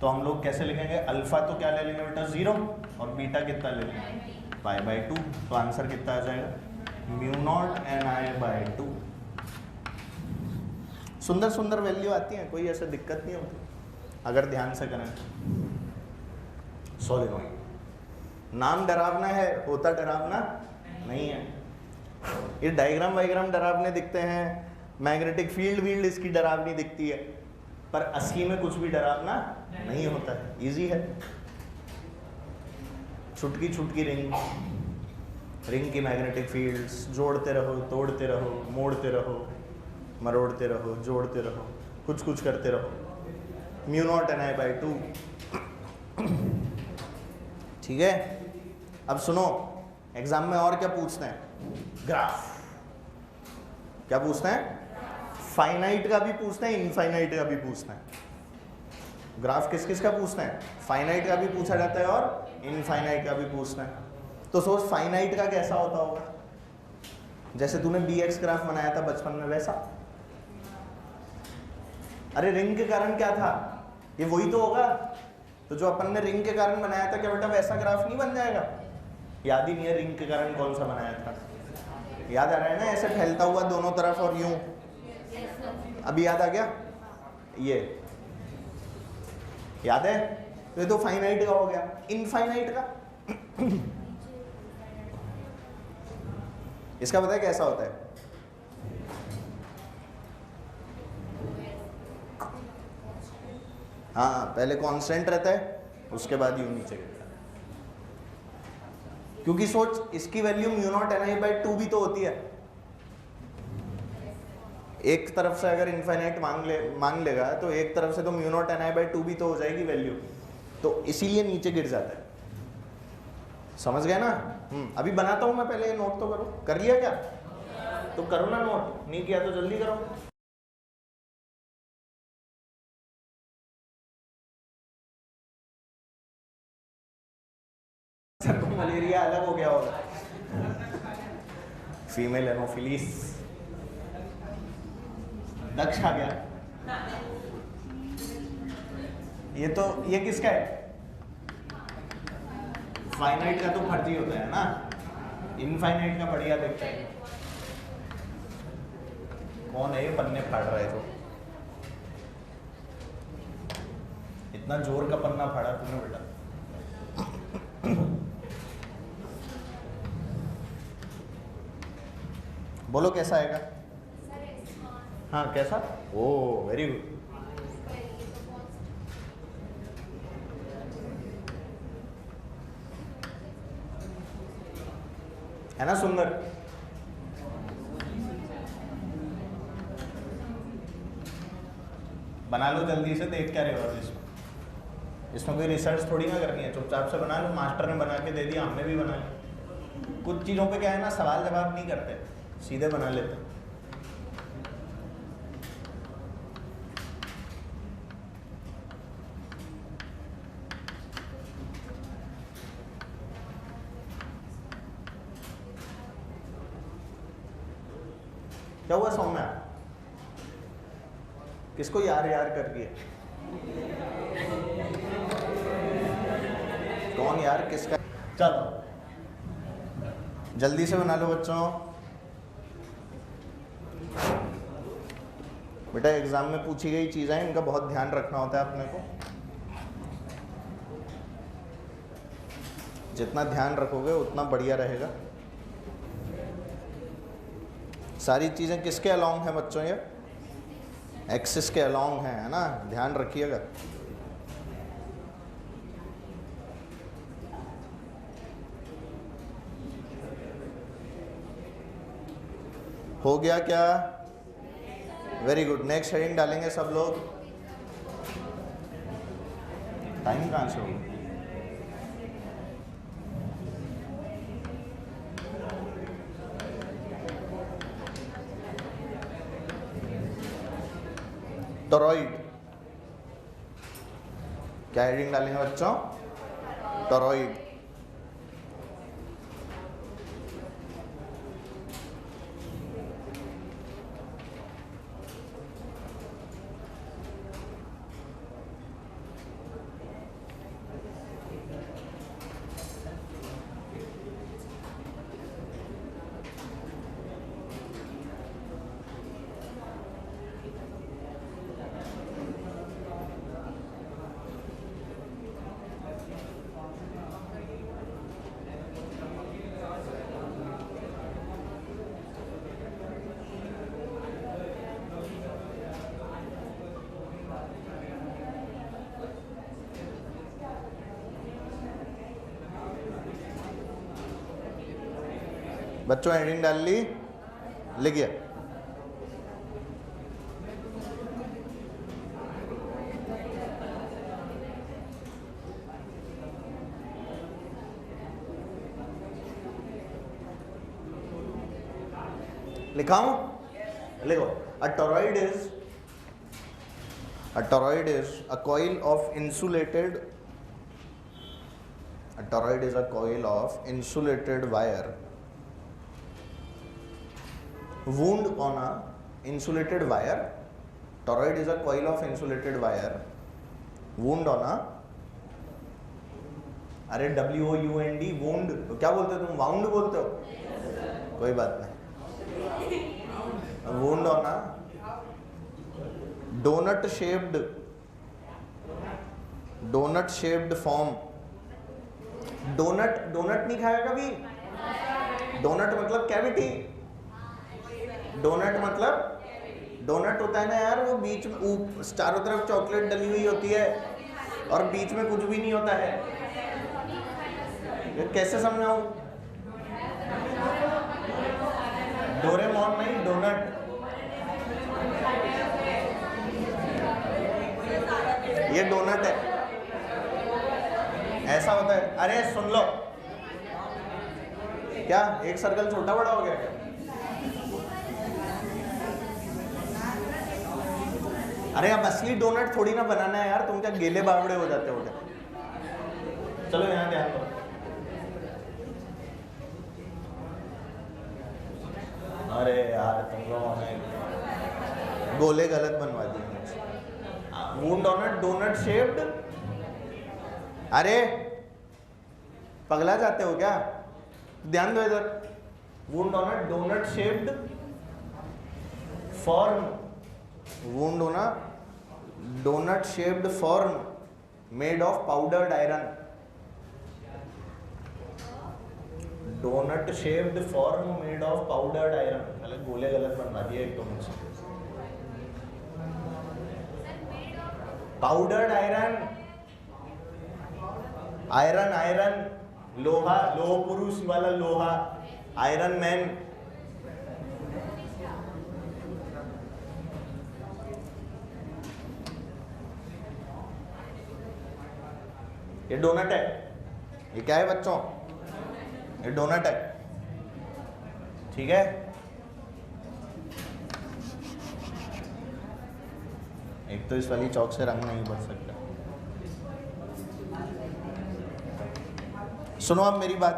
A: तो हम लोग कैसे लिखेंगे? अल्फा तो क्या ले लेंगे बेटा? 0। और बीटा कितना ले लेंगे? π/2। तो आंसर कितना आ जाएगा? μ0 ni/2। सुंदर सुंदर वैल्यू आती हैं, कोई ऐसे दिक्कत नहीं होती अगर ध्यान से करें। सोलेनोइड नाम डरावना है, होता डरावना नहीं है। ये डायग्राम वाइग्राम डरावने दिखते हैं, मैग्नेटिक फील्ड इसकी डरावनी दिखती है, पर असली में कुछ भी डरावना नहीं होता है। इजी है। छुटकी छुटकी रिंग की मैग्नेटिक फील्ड्स जोड़ते रहो, तोड़ते रहो, मोड़ते रहो, मरोड़ते रहो, जोड़ते रहो, कुछ कुछ करते रहो। μ0 ni/2। ठीक है। अब सुनो, एग्जाम में और क्या पूछते हैं? ग्राफ। क्या पूछते हैं? फाइनाइट का भी पूछते हैं, इनफाइनाइट का भी पूछते हैं। ग्राफ किस किस का पूछते हैं? फाइनाइट का भी पूछा जाता है और इनफाइनाइट का भी पूछते हैं। तो सोच फाइनाइट का कैसा होता होगा? जैसे तूने bx ग्राफ बनाया था बचपन में वैसा। अरे रिंग के कारण क्या था? ये वही तो होगा। तो जो अपन ने रिंग के कारण बनाया था, क्या बेटा वैसा ग्राफ नहीं बन जाएगा? याद ही नहीं है रिंग के कारण कौन सा बनाया था। याद आ रहा है ना? ऐसे फैलता हुआ दोनों तरफ और यूं। अभी याद आ गया? ये याद है? तो ये तो फाइनाइट का हो गया। इनफाइनाइट का इसका पता है कैसा होता है? हाँ, पहले कांस्टेंट रहता है, उसके बाद यूं नीचे गिरता है। क्योंकि सोच, इसकी वैल्यू μ0 ni/2 भी तो होती है। एक तरफ से अगर इनफाइनाइट मांग लेगा तो एक तरफ से तो μ0 ni/2 भी तो हो जाएगी वैल्यू, तो इसीलिए नीचे गिर जाता है। समझ गए ना? अभी बनाता हूं मैं, पहले ये नोट तो करो। कर लिया क्या? तो करो ना नोट, नहीं किया तो जल्दी करो। सर को मलेरिया अलग हो गया होगा, फीमेल एनोफिलीस। दक्ष आ गया। ये किसका है? फाइनाइट का तो फर्जी होता है ना, इनफाइनाइट का बढ़िया देखते हैं। कौन है ये पन्ने फाड़ रहा है? तो इतना जोर का पन्ना फाड़ा तूने बेटा। बोलो कैसा आएगा? हाँ कैसा? ओ वेरी गुड। है ना सुंदर? बना लो जल्दी से, देख क्या रहे हो इसमें कोई रिसर्च थोड़ी ना करनी है, चुपचाप से बना लो। मास्टर ने बना के दे दिया, हमने भी बना लिया। कुछ चीज़ों पे क्या है ना, सवाल जवाब नहीं करते, सीधे बना लेते। क्या हुआ सौम्या? किसको यार यार कर दिए? कौन यार किसका? चलो जल्दी से बना लो बच्चों। बेटा एग्जाम में पूछी गई चीजें हैं, इनका बहुत ध्यान रखना होता है अपने को। जितना ध्यान रखोगे उतना बढ़िया रहेगा। सारी चीजें किसके अलोंग हैं बच्चों? ये एक्सिस के अलोंग है ना, ध्यान रखिएगा। हो गया क्या? Very good. नेक्स्ट हेडिंग डालेंगे सब लोग। टाइम कहाँ से होगा? टोरॉइड। क्या हेडिंग डालेंगे बच्चों? टोरॉइड। बच्चों हेडिंग डाल ली? लिखिए। लिखाऊं? लिखो। A toroid is a coil of insulated. A toroid is a coil of insulated wire wound on a insulated wire. Toroid is a coil of insulated wire wound on a, अरे WOUND wound, तो क्या बोलते हो तुम? वाउंड बोलते हो? कोई बात नहीं। wound on a donut shaped form. donut नहीं खाया कभी? donut मतलब कैविटी। डोनट मतलब, डोनट होता है ना यार, वो बीच में चारों तरफ चॉकलेट डली हुई होती है और बीच में कुछ भी नहीं होता है। ये कैसे समझाऊं? डोरेमोन नहीं, डोनट। ये डोनट है, ऐसा होता है। अरे सुन लो, क्या एक सर्कल छोटा बड़ा हो गया क्या? अरे अब असली डोनट थोड़ी ना बनाना है यार, तुम क्या गेले बावड़े हो जाते हो क्या? चलो यहाँ ध्यान दो। अरे यार तुम लोगों ने गोले गलत बनवा दिए मुझे। Wound on a donut shaped. अरे पगला जाते हो क्या? ध्यान दो इधर। Wound on a donut shaped form. wound on a donut shaped form made of powdered iron. donut shaped form made of powdered iron. पहले गोले गलत बनवा दिए एक तो मुझसे। powdered iron, आयरन लोहा, लोह पुरुष वाला लोहा, आयरन मैन। ये डोनट है। ये क्या है बच्चों? ये डोनट है, ठीक है। एक तो इस वाली चौक से रंग नहीं भर सकता। सुनो अब मेरी बात।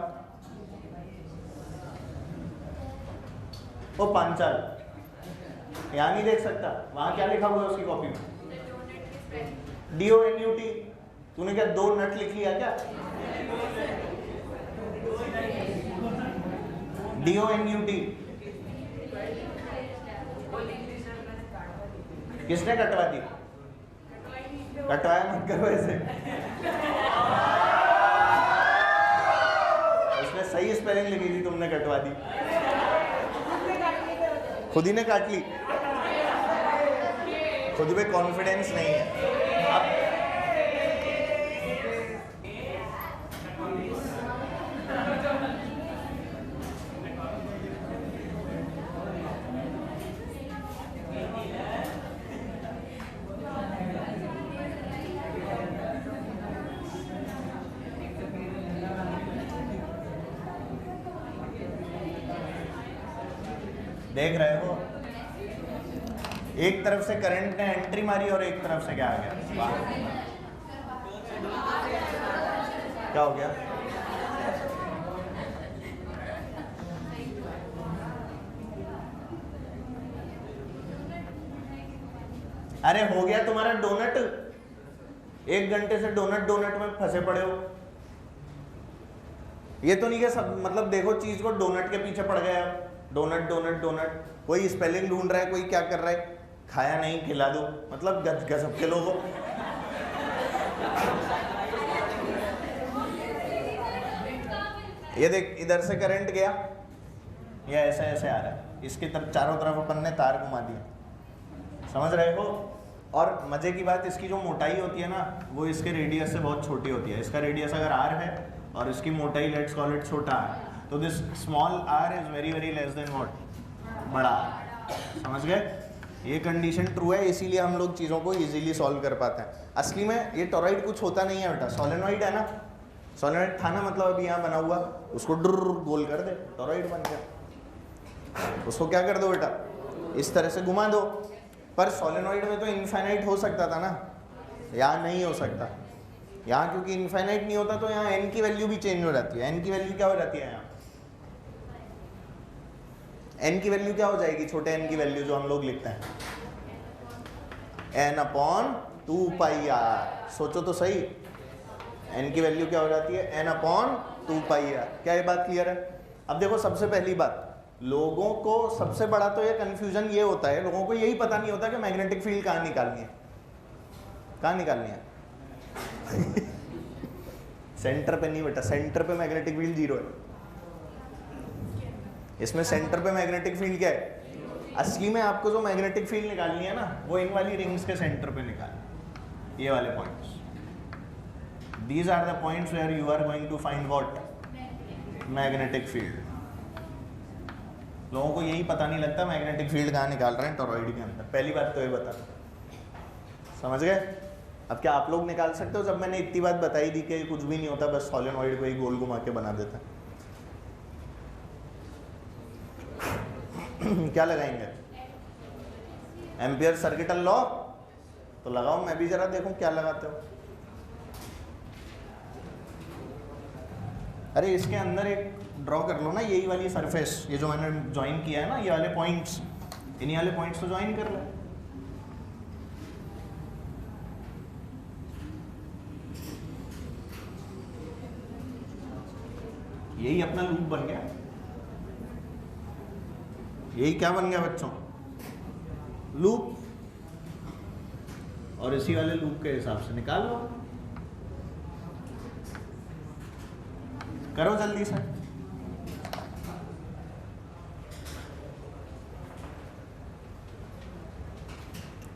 A: वो पांचाल यहाँ नहीं देख सकता, वहां क्या लिखा हुआ है उसकी कॉपी में? DONUT। तूने क्या दो नट लिख लिया क्या? DONUT। किसने कटवा दी? कटवाया मत करो ऐसे। उसने सही स्पेलिंग लिखी थी, तुमने कटवा दी। खुद ही ने काट ली, खुद पे कॉन्फिडेंस नहीं है। अब देख रहे हो, एक तरफ से करंट ने एंट्री मारी और एक तरफ से क्या आ गया? क्या हो गया? अरे हो गया तुम्हारा डोनट। 1 घंटे से डोनट में फंसे पड़े हो। ये तो नहीं कि सब मतलब देखो चीज को डोनट के पीछे पड़ गए आप। डोनट डोनट डोनट, कोई स्पेलिंग ढूंढ रहा है, कोई क्या कर रहा है, खाया नहीं खिला दो, मतलब गजब के लोगों। ये देख, इधर से करंट गया, ये ऐसे ऐसे आ रहा है, इसकी तरफ चारों तरफ अपन ने तार घुमा दिया, समझ रहे हो? और मजे की बात, इसकी जो मोटाई होती है ना, वो इसके रेडियस से बहुत छोटी होती है। इसका रेडियस अगर r है और इसकी मोटाई लेट्स कॉल इट छोटा है, तो this small r is very very less than what? बड़ा। समझ गए? ये कंडीशन ट्रू है, इसीलिए हम लोग चीज़ों को इजीली सॉल्व कर पाते हैं। असली में ये टोरॉइड कुछ होता नहीं है बेटा, सोलेनॉइड है ना। सोलेनॉइड था ना, मतलब अभी यहाँ बना हुआ, उसको डुर गोल कर दे, टोरॉइड बन गया। उसको क्या कर दो बेटा, इस तरह से घुमा दो। पर सोलेनॉइड में तो इनफाइनाइट हो सकता था ना, यहाँ नहीं हो सकता। यहाँ क्योंकि इनफाइनाइट नहीं होता, तो यहाँ n की वैल्यू भी चेंज हो जाती है। n की वैल्यू क्या हो जाती है यहाँ? n की वैल्यू क्या हो जाएगी? छोटे n की वैल्यू जो हम लोग लिखते हैं, n/2πr। सोचो तो सही, n की वैल्यू क्या हो जाती है? n/2πr। क्या ये बात क्लियर है? अब देखो, सबसे पहली बात, लोगों को सबसे बड़ा तो ये कंफ्यूजन ये होता है, लोगों को यही पता नहीं होता कि मैग्नेटिक फील्ड कहाँ निकालनी है। कहाँ निकालनी है? सेंटर पे नहीं बेटा, सेंटर पे मैग्नेटिक फील्ड 0 है। इसमें सेंटर पे मैग्नेटिक फील्ड क्या है? असली में आपको जो मैग्नेटिक फील्ड निकालनी है ना, वो इन वाली रिंग्स के सेंटर पे निकालनी, ये वाले points. These are the points where you are going to find what? Magnetic field. लोगों को यही पता नहीं लगता मैग्नेटिक फील्ड कहाँ निकाल रहे हैं टोरॉइड के अंदर। पहली बात तो ये बता, समझ गए? अब क्या आप लोग निकाल सकते हो? जब मैंने इतनी बात बताई दी कि कुछ भी नहीं होता, बस सोलेनॉइड को ही गोल घुमा के बना देता है। क्या लगाएंगे? एम्पियर सर्किटल लॉ तो लगाओ, मैं भी जरा देखूं क्या लगाते हो। अरे इसके अंदर एक ड्रॉ कर लो ना, यही वाली सरफेस, ये जो मैंने ज्वाइन किया है ना, ये वाले पॉइंट्स, इन्हीं वाले पॉइंट्स तो ज्वाइन कर लो। यही अपना लूप बन गया। यही क्या बन गया बच्चों? लूप। और इसी वाले लूप के हिसाब से निकाल लो, करो जल्दी से।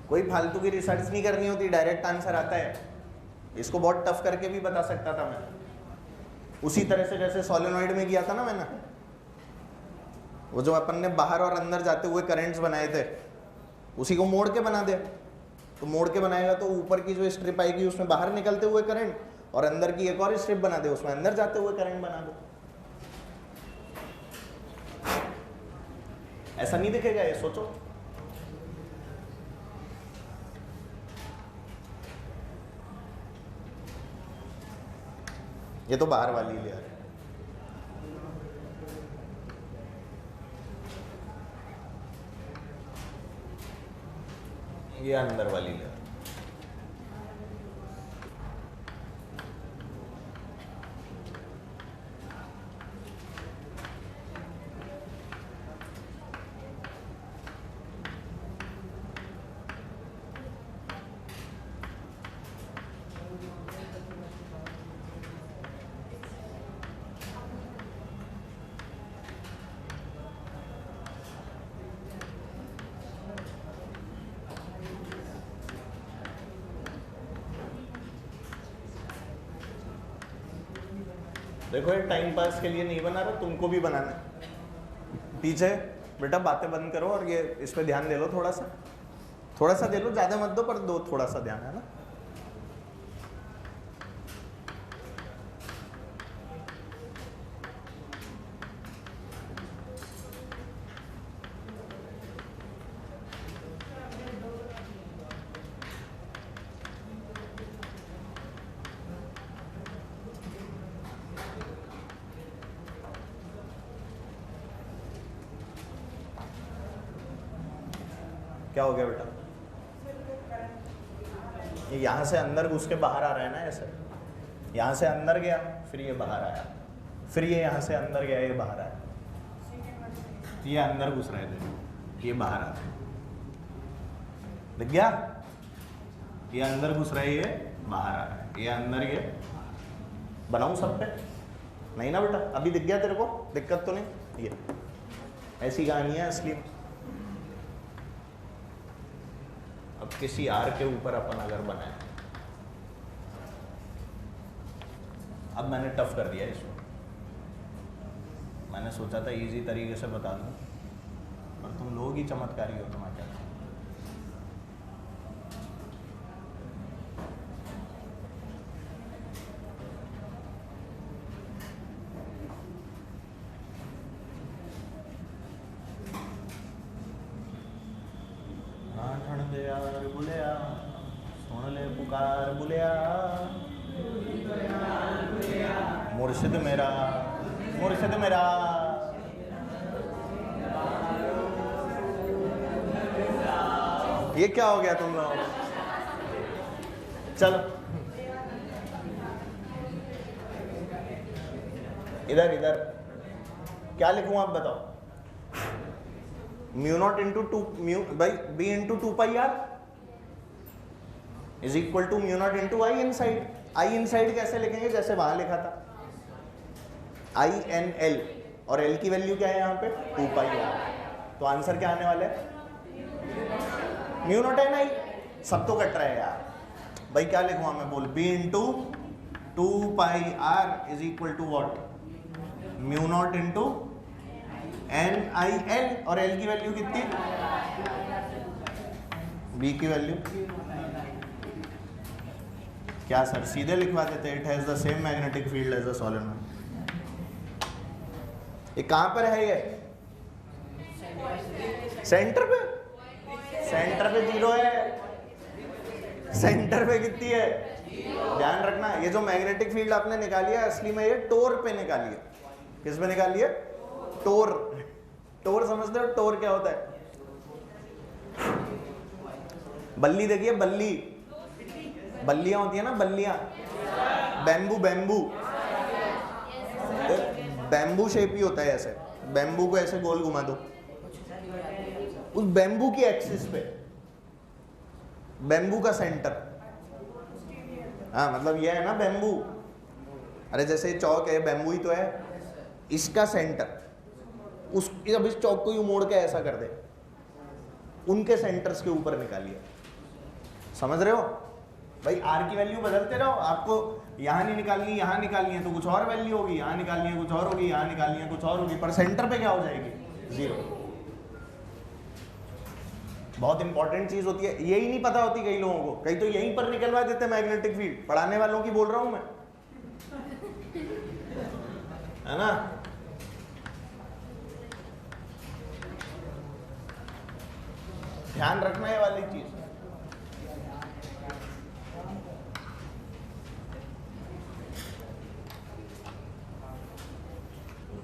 A: कोई फालतू की रिसर्च नहीं करनी होती, डायरेक्ट आंसर आता है। इसको बहुत टफ करके भी बता सकता था मैं, उसी तरह से जैसे सोलेनॉइड में किया था ना मैंने। वो जो अपन ने बाहर और अंदर जाते हुए करंट्स बनाए थे, उसी को मोड़ के बना दे। तो मोड़ के बनाएगा तो ऊपर की जो स्ट्रिप आएगी उसमें बाहर निकलते हुए करंट, और अंदर की एक और स्ट्रिप बना दे, उसमें अंदर जाते हुए करंट बना दो। ऐसा नहीं दिखेगा? ये सोचो। ये तो बाहर वाली लेयर है, ये अंदर वाली लेयर। देखो ये टाइम पास के लिए नहीं बना रहा, तुमको भी बनाना है। पीछे बेटा बातें बंद करो और ये इस पे ध्यान दे लो, थोड़ा सा दे लो, ज्यादा मत दो पर दो थोड़ा सा ध्यान, है ना। क्या हो गया बेटा? ये यहाँ से अंदर घुस के बाहर आ रहा है ना, ऐसे यहाँ से अंदर गया फिर ये बाहर आया, फिर ये यहाँ से अंदर गया ये बाहर आया, ये अंदर घुस रहे थे ये बाहर आ रहा है, दिख गया? ये अंदर घुस रहा है ये बाहर आ रहा है, ये अंदर ये बनाऊं सब पे? नहीं ना बेटा, अभी दिख गया तेरे को? दिक्कत तो नहीं? ये ऐसी कहानी है असली में। अब किसी आर के ऊपर अपन अगर बनाए, अब मैंने टफ कर दिया इसको, मैंने सोचा था इजी तरीके से बता दूं, पर तुम लोग ही चमत्कारी हो, तुम्हारा क्या। बुलिया सुन ले पुकार बुलिया, मुर्शिद मेरा मुर्शिद मेरा। ये क्या हो गया तुम लोग? चलो इधर इधर क्या लिखूं आप बताओ? Mu nought into two mu by B into 2πr is equal to mu nought into I inside. I inside कैसे लिखेंगे? जैसे वहां लिखा था INL, और L की वैल्यू क्या है यहाँ पे? 2πr। तो आंसर क्या आने वाला है? म्यू नॉट एन आई। सब तो कट रहा है यार भाई, क्या लिखूंगा मैं? बोल, B into 2πr is equal to what? Mu nought into NIL, और L की वैल्यू कितनी? B की वैल्यू क्या सर सीधे लिखवा देते? It has the same magnetic field as a solenoid. ये कहां पर है? ये सेंटर पे। सेंटर पे 0 है, सेंटर पे कितनी है? ध्यान रखना, ये जो मैग्नेटिक फील्ड आपने निकाली है असली में ये टोर पे निकाली है। किस पे निकाली है? टोर। टोर समझते हो? टोर क्या होता है? बल्ली देखिए, बल्ली, बल्लियां होती है ना, बल्लियां, बैम्बू, बैम्बू, बैम्बू शेप ही होता है ऐसे। बैम्बू को ऐसे गोल घुमा दो, उस बैम्बू की एक्सिस पे बैम्बू का सेंटर, हाँ मतलब ये है ना बैम्बू। अरे जैसे चौक है, बैम्बू ही तो है, इसका सेंटर उस, अब इस चौक को यूं मोड़ के ऐसा कर दे, उनके सेंटर्स के ऊपर निकालिए। समझ रहे हो भाई? आर की वैल्यू बदलते रहो, आपको यहाँ नहीं निकालनी, यहाँ निकालनी है तो कुछ और वैल्यू होगी, यहाँ निकालनी है कुछ और होगी, यहाँ निकालनी है कुछ और होगी, पर सेंटर पे क्या हो जाएगी? 0। बहुत इंपॉर्टेंट चीज होती है, यही नहीं पता होती कई लोगों को, कई तो यहीं पर निकलवा देते मैग्नेटिक फील्ड। पढ़ाने वालों की बोल रहा हूं मैं, है ना? ध्यान रखना ये वाली चीज।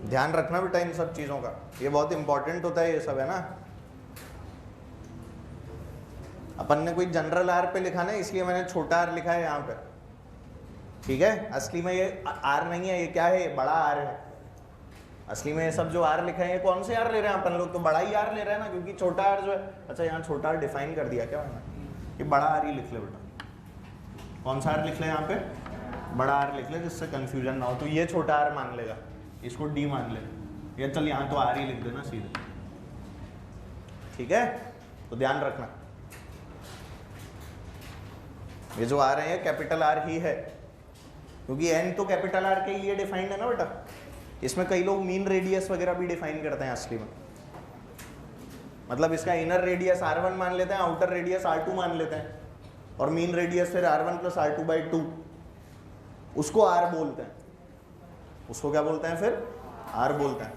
A: ध्यान रखना बेटा इन सब चीजों का, ये बहुत इंपॉर्टेंट होता है ये सब, है ना? अपन ने कोई जनरल आर पे लिखा ना, इसलिए मैंने छोटा आर लिखा है यहाँ पे, ठीक है? असली में ये आर नहीं है, ये क्या है? ये बड़ा आर है। असली में ये सब जो आर लिखा है, ये कौन से आर ले रहे हैं अपन लोग? तो बड़ा ही आर ले रहे हैं ना, क्योंकि छोटा आर जो है, अच्छा यहाँ छोटा आर डिफाइन कर दिया क्या मैंने? ये बड़ा आर ही लिख ले बेटा। कौन सा आर लिख ले यहाँ पे? बड़ा आर लिख ले, जिससे कंफ्यूजन ना हो। तो ये छोटा आर मान लेगा, इसको डी मान ले, ये चल यहाँ तो आर ही लिख देना सीधे, ठीक है? तो ध्यान रखना, ये जो आ रहे हैं कैपिटल आर ही है, क्योंकि एन तो कैपिटल आर के लिए डिफाइंड है ना बेटा। इसमें कई लोग मीन रेडियस वगैरह भी डिफाइन करते हैं असली में, मतलब इसका इनर रेडियस r1 मान लेते हैं, आउटर रेडियस r2 मान लेते हैं, और मीन रेडियस फिर r1 प्लस r2/2, उसको r बोलते हैं। उसको क्या बोलते हैं फिर? r बोलते हैं।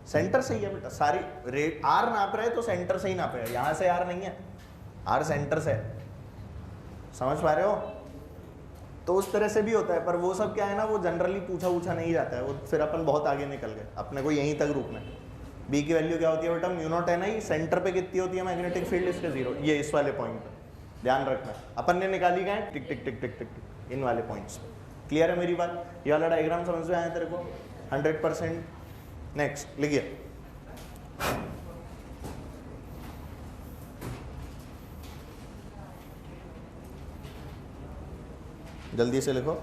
A: सेंटर से ही है बेटा, सारी रेट r नाप रहे तो सेंटर से ही नाप रहे, यहां से r नहीं है, r सेंटर से है। समझ पा रहे हो? तो उस तरह से भी होता है, पर वो सब क्या है ना, वो जनरली पूछा नहीं जाता है, वो फिर अपन बहुत आगे निकल गए, अपने को यहीं तक रुकना है। बी की वैल्यू क्या होती है बेटा? Mu not an I. Centre पे कितनी होती है मैग्नेटिक फील्ड? इसके 0, ये इस वाले पॉइंट पे ध्यान रखना। अपन ने निकाली गए टिक टिक टिक टिक टिक टिक इन वाले पॉइंट्स। क्लियर है मेरी बात? ये वाला डायग्राम समझ में आया तेरे को 100%? नेक्स्ट लिखिए। जल्दी से लिखो,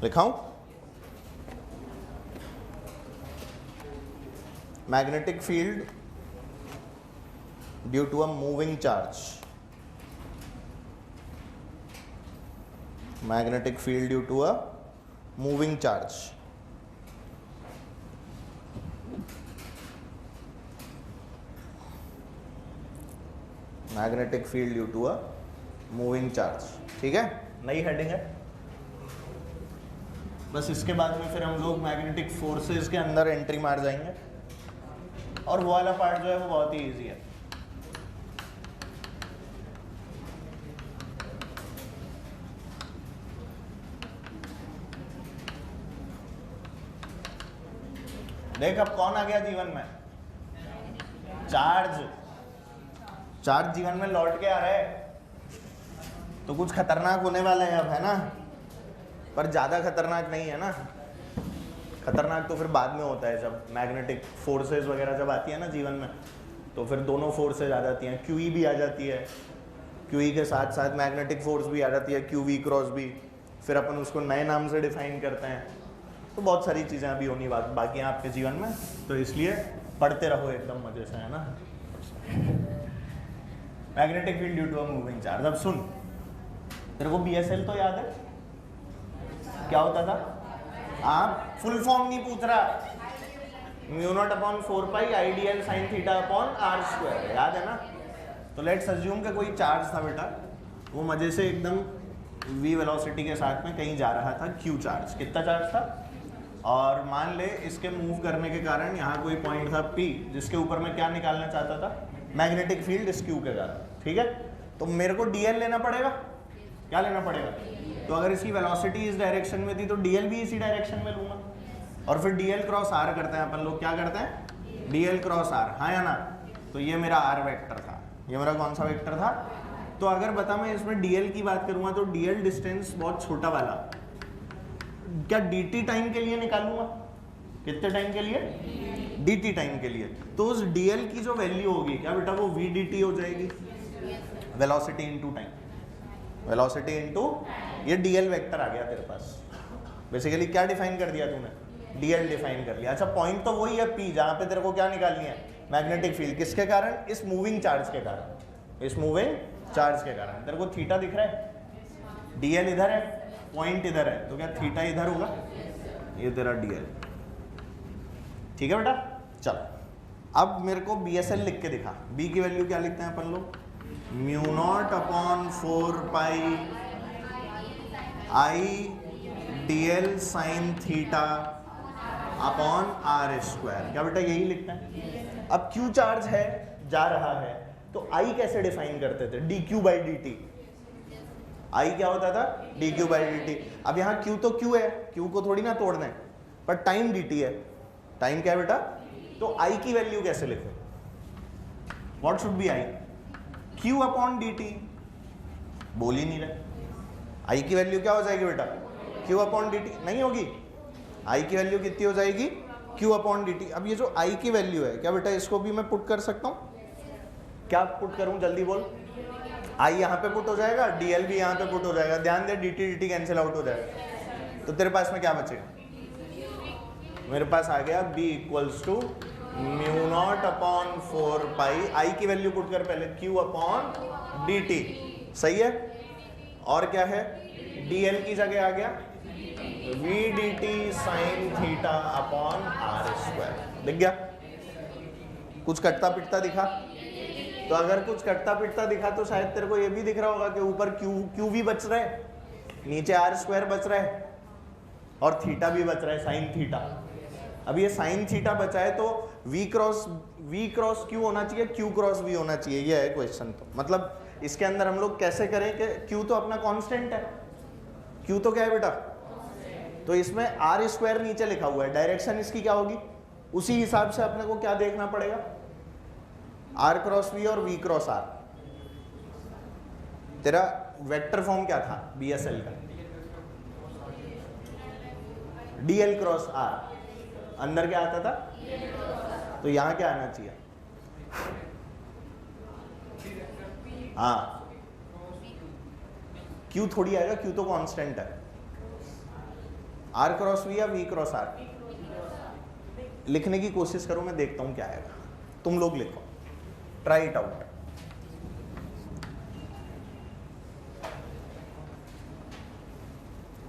A: लिखाऊं? Magnetic field due to a moving charge, magnetic field due to a moving charge, magnetic field due to a moving charge. ठीक है, नई हेडिंग है। बस इसके बाद में फिर हम लोग मैग्नेटिक फोर्सेस के अंदर एंट्री मार जाएंगे, और वो वाला पार्ट जो है वो बहुत ही इजी है। देख अब कौन आ गया जीवन में? चार्ज। चार्ज जीवन में लौट के आ रहा है, तो कुछ खतरनाक होने वाला है अब, है ना? पर ज़्यादा खतरनाक नहीं है ना। खतरनाक तो फिर बाद में होता है, जब मैग्नेटिक फोर्सेस वगैरह जब आती है ना जीवन में, तो फिर दोनों फोर्सेज आ जाती हैं, क्यूई भी आ जाती है, क्यूई के साथ साथ मैग्नेटिक फोर्स भी आ जाती है, क्यूवी क्रॉस भी। फिर अपन उसको नए नाम से डिफाइन करते हैं। तो बहुत सारी चीज़ें अभी होनी बाकी हैं आपके जीवन में, तो इसलिए पढ़ते रहो एकदम मज़े से, है ना? Magnetic field due to a moving charge. अब सुन, तेरे को BSL तो याद है? क्या होता था? आप फुल फॉर्म नहीं पूछ रहा, mu not upon 4 pi IDL sine theta upon r square, याद है ना? तो लेट्स अज्यूम कि कोई चार्ज था बेटा, वो मजे से एकदम v वेलोसिटी के साथ में कहीं जा रहा था, q चार्ज। कितना चार्ज था? और मान ले इसके मूव करने के कारण यहाँ कोई पॉइंट था P, जिसके ऊपर मैं क्या निकालना चाहता था? मैग्नेटिक फील्ड इस q के कारण। ठीक है, तो मेरे को dl लेना पड़ेगा। क्या लेना पड़ेगा? तो अगर इसकी वेलोसिटी इस डायरेक्शन में थी तो dl भी इसी डायरेक्शन में लूंगा, और फिर dl क्रॉस r करते हैं अपन लोग। क्या करते हैं? dl क्रॉस r, हाँ या ना? तो ये मेरा r वेक्टर था, ये मेरा कौन सा वेक्टर था? तो अगर बता मैं इसमें dl की बात करूंगा तो dl डिस्टेंस बहुत छोटा वाला, क्या dt टाइम के लिए निकालूंगा? कितने टाइम के लिए? dt टाइम के लिए। तो उस dl की जो वैल्यू होगी क्या बेटा, वो v dt हो जाएगी, velocity into time, velocity into ये dl वेक्टर आ गया तेरे पास। बेसिकली क्या डिफाइन कर दिया तूने? dl डिफाइन कर लिया। अच्छा, पॉइंट तो वही है P, जहां पे तेरे को क्या निकालनी है? Magnetic field. किसके कारण? इस मूविंग चार्ज के कारण, इस मूविंग चार्ज के कारण। तेरे को थीटा दिख रहा है? dl इधर है, पॉइंट इधर है, तो क्या थीटा इधर होगा? ये तेरा dl। ठीक है बेटा, चल अब मेरे को BSL लिख के दिखा। B की वैल्यू क्या लिखते हैं अपन लोग? म्यू नॉट अपॉन 4 पाई आई dl sign theta upon r square. क्या बेटा, यही लिखते हैं। अब Q चार्ज है, जा रहा है, तो I कैसे डिफाइन करते थे? dq/dt। I क्या होता था? dq/dt। अब यहाँ Q तो Q है, Q को थोड़ी ना तोड़ना है, पर टाइम dt है। टाइम क्या है बेटा? तो I की वैल्यू कैसे लिखें? What should be I? Q upon dt। बोल ही नहीं रहे। I की वैल्यू क्या हो जाएगी बेटा? Q अपॉन dt नहीं होगी। I की वैल्यू कितनी हो जाएगी? Q upon dt। अब ये जो I की वैल्यू है, क्या बेटा इसको भी मैं पुट कर सकता हूँ? क्या पुट करूँ, जल्दी बोल। I यहाँ पे पुट हो जाएगा, dl भी यहाँ पे पुट हो जाएगा। ध्यान दे, dt कैंसिल आउट हो जाएगा, तो तेरे पास में क्या बचेगा? मेरे पास आ गया b equals to mu not upon 4 pi, I की वैल्यू पुट कर पहले, Q अपॉन dt। सही है? और क्या है, dl की जगह आ गया v dt sin theta upon R square. दिख गया? कुछ कटता पिटता दिखा? तो अगर कुछ कटता पिटता दिखा तो शायद तेरे को ये भी दिख रहा होगा कि ऊपर क्यू भी बच रहा है, नीचे आर स्क्वायर बच रहा है और थीटा भी बच रहा है, साइन थीटा। अब ये साइन थीटा बचा है तो v क्रॉस क्यू होना चाहिए, q क्रॉस v होना चाहिए, ये है क्वेश्चन। तो मतलब इसके अंदर हम लोग कैसे करें कि q तो अपना कांस्टेंट है, q तो क्या है बेटा, तो इसमें आर स्क्वायर नीचे लिखा हुआ है, डायरेक्शन इसकी क्या होगी, उसी हिसाब से अपने को क्या देखना पड़ेगा, आर क्रॉस वी और वी क्रॉस आर। तेरा वेक्टर फॉर्म क्या था बीएसएल का, डीएल क्रॉस आर, अंदर क्या आता था, तो यहां क्या आना चाहिए, हाँ क्यू थोड़ी आएगा, क्यू तो कांस्टेंट है, आर क्रॉस वी या वी क्रॉस आर। लिखने की कोशिश करो, मैं देखता हूं क्या आएगा, तुम लोग लिखो, ट्राई इट आउट।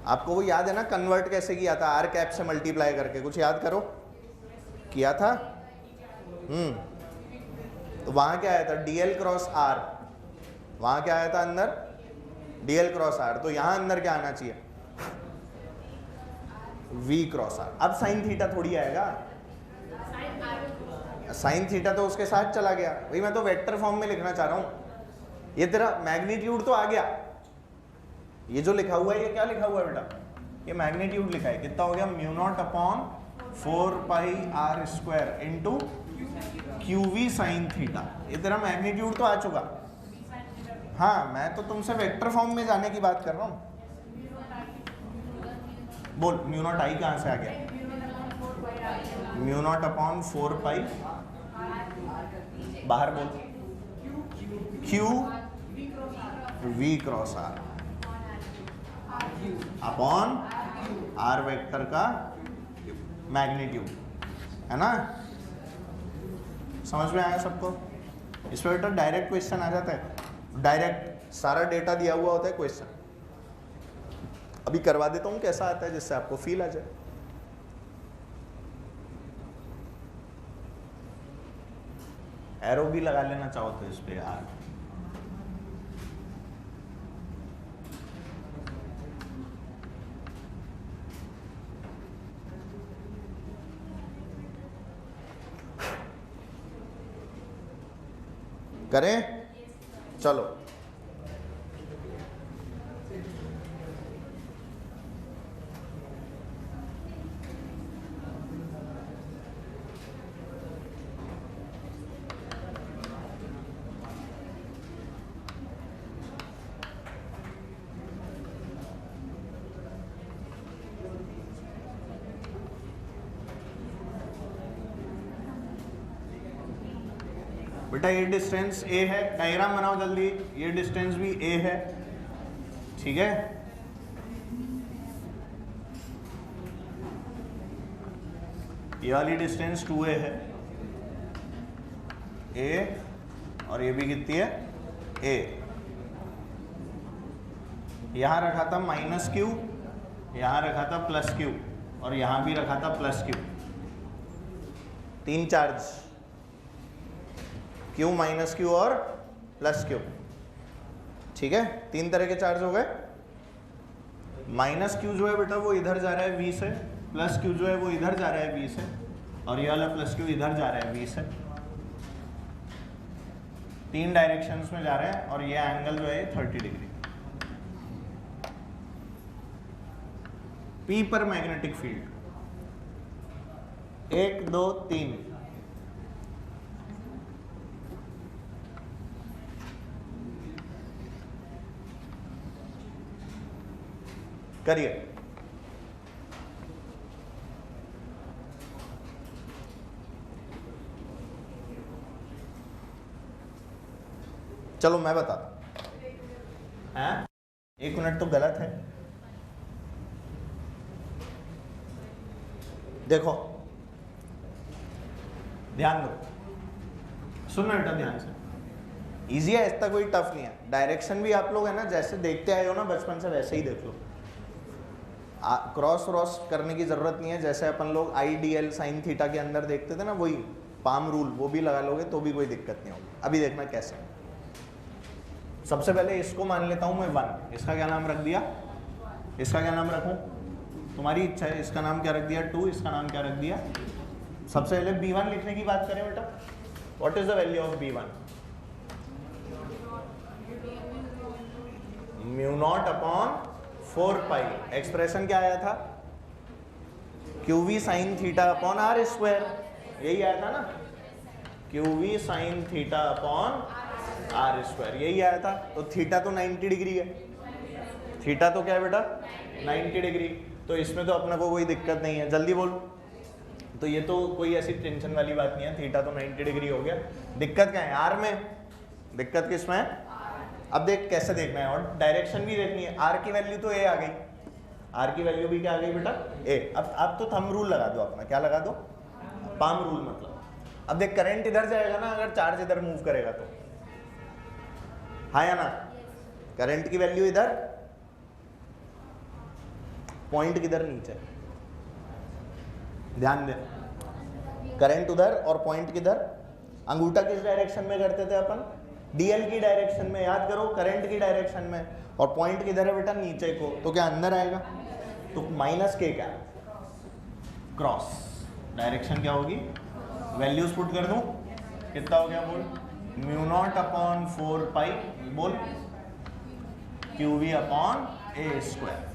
A: आपको वो याद है ना कन्वर्ट कैसे किया था, आर कैप से मल्टीप्लाई करके, कुछ याद करो, किया था? तो वहां क्या आया था, डीएल क्रॉस आर, वहां क्या आया था अंदर, डीएल क्रॉस आर, तो यहां अंदर क्या आना चाहिए, वी क्रॉस आर। अब साइन थीटा थोड़ी आएगा, साइन थीटा तो उसके साथ चला गया भाई, मैं तो वेक्टर फॉर्म में लिखना चाह रहा हूं। ये तेरा मैग्नीट्यूड तो आ गया, ये जो लिखा हुआ है ये क्या लिखा हुआ है बेटा, ये मैग्नीट्यूड लिखा है, कितना हो गया, mu not upon 4 pi R square into Q V sine theta. ये तेरा मैग्नीट्यूड तो आ चुका। हाँ मैं तो तुमसे वेक्टर फॉर्म में जाने की बात कर रहा हूँ। बोल म्यू नॉट आई कहां से आ गया, म्यू नॉट अपॉन 4 पाई, बाहर बोल, Q V cross R upon R vector का मैग्नीट्यूड, है ना? समझ में आया सबको? इस पर बेटा डायरेक्ट क्वेश्चन आ जाता है, डायरेक्ट सारा डेटा दिया हुआ होता है, क्वेश्चन अभी करवा देता हूं कैसा आता है जिससे आपको फील आ जाए। एरो भी लगा लेना चाहो तो इस पे यार, करें? चलो बेटा ये डिस्टेंस ए है, डायग्राम बनाओ जल्दी, ये डिस्टेंस भी ए है, ठीक है? ये वाली डिस्टेंस 2a है, ए, और ये भी कितनी है, a। यहां रखा था माइनस क्यू, यहां रखा था प्लस क्यू, और यहां भी रखा था plus Q. 3 charge, Q minus Q और प्लस क्यू, ठीक है? 3 तरह के चार्ज हो गए। माइनस क्यू जो है बेटा वो इधर जा रहा है v से, प्लस क्यू जो है वो इधर जा रहा है v से, और ये वाला प्लस क्यू इधर जा रहा है v से। 3 डायरेक्शंस में जा रहे हैं, और ये एंगल जो है 30 डिग्री। P पर मैग्नेटिक फील्ड 1 2 3, करिए। चलो मैं बताता हूं, 1 मिनट तो गलत है, देखो ध्यान दो, सुनना बेटा ध्यान से। इजी है, इतना कोई टफ नहीं है। डायरेक्शन भी आप लोग है ना जैसे देखते आए हो ना बचपन से वैसे ही देख लो, क्रॉस क्रॉस करने की जरूरत नहीं है। जैसे अपन लोग IDL साइन थीटा के अंदर देखते थे ना, वही पाम रूल वो भी लगा लोगे तो भी कोई दिक्कत नहीं होगी। अभी देखना कैसे। सबसे पहले इसको मान लेता हूँ मैं 1, इसका क्या नाम रख दिया, इसका क्या नाम रखूँ, तुम्हारी इच्छा है। इसका नाम क्या रख दिया 2, इसका नाम क्या रख दिया। सबसे पहले B1 लिखने की बात करें बेटा, what is the value of B1? Mu naught upon 4 pi. Expression क्या आया था, QV sign theta upon R square, यही आया था ना, QV sign theta upon R square, यही आया था। तो थीटा तो 90 डिग्री है, थीटा तो क्या है बेटा 90 डिग्री, तो इसमें तो अपना को कोई दिक्कत नहीं है। जल्दी बोल, तो ये तो कोई ऐसी टेंशन वाली बात नहीं है, थीटा तो 90 डिग्री हो गया। दिक्कत क्या है R में, दिक्कत किस में है। अब देख कैसे देखना है, और डायरेक्शन भी देखनी है। R की वैल्यू तो A आ गई, R की वैल्यू भी क्या आ गई बेटा A। अब तो थंब रूल लगा दो अपना, क्या लगा दो, पाम रूल मतलब। अब देख करंट इधर जाएगा ना अगर चार्ज इधर मूव करेगा तो, हाँ या ना, करंट की वैल्यू इधर, पॉइंट किधर नीचे, ध्यान दे, करंट उधर और पॉइंट किधर। अंगूठा किस डायरेक्शन में करते थे अपन, DL की डायरेक्शन में, याद करो करंट की डायरेक्शन में, और पॉइंट किधर है बेटा नीचे को, तो क्या अंदर आएगा, तो -K क्या, क्रॉस डायरेक्शन क्या होगी, वैल्यूज पुट कर दूं, कितना हो गया बोल, म्यू नॉट अपॉन 4 पाई, बोल QV upon A square.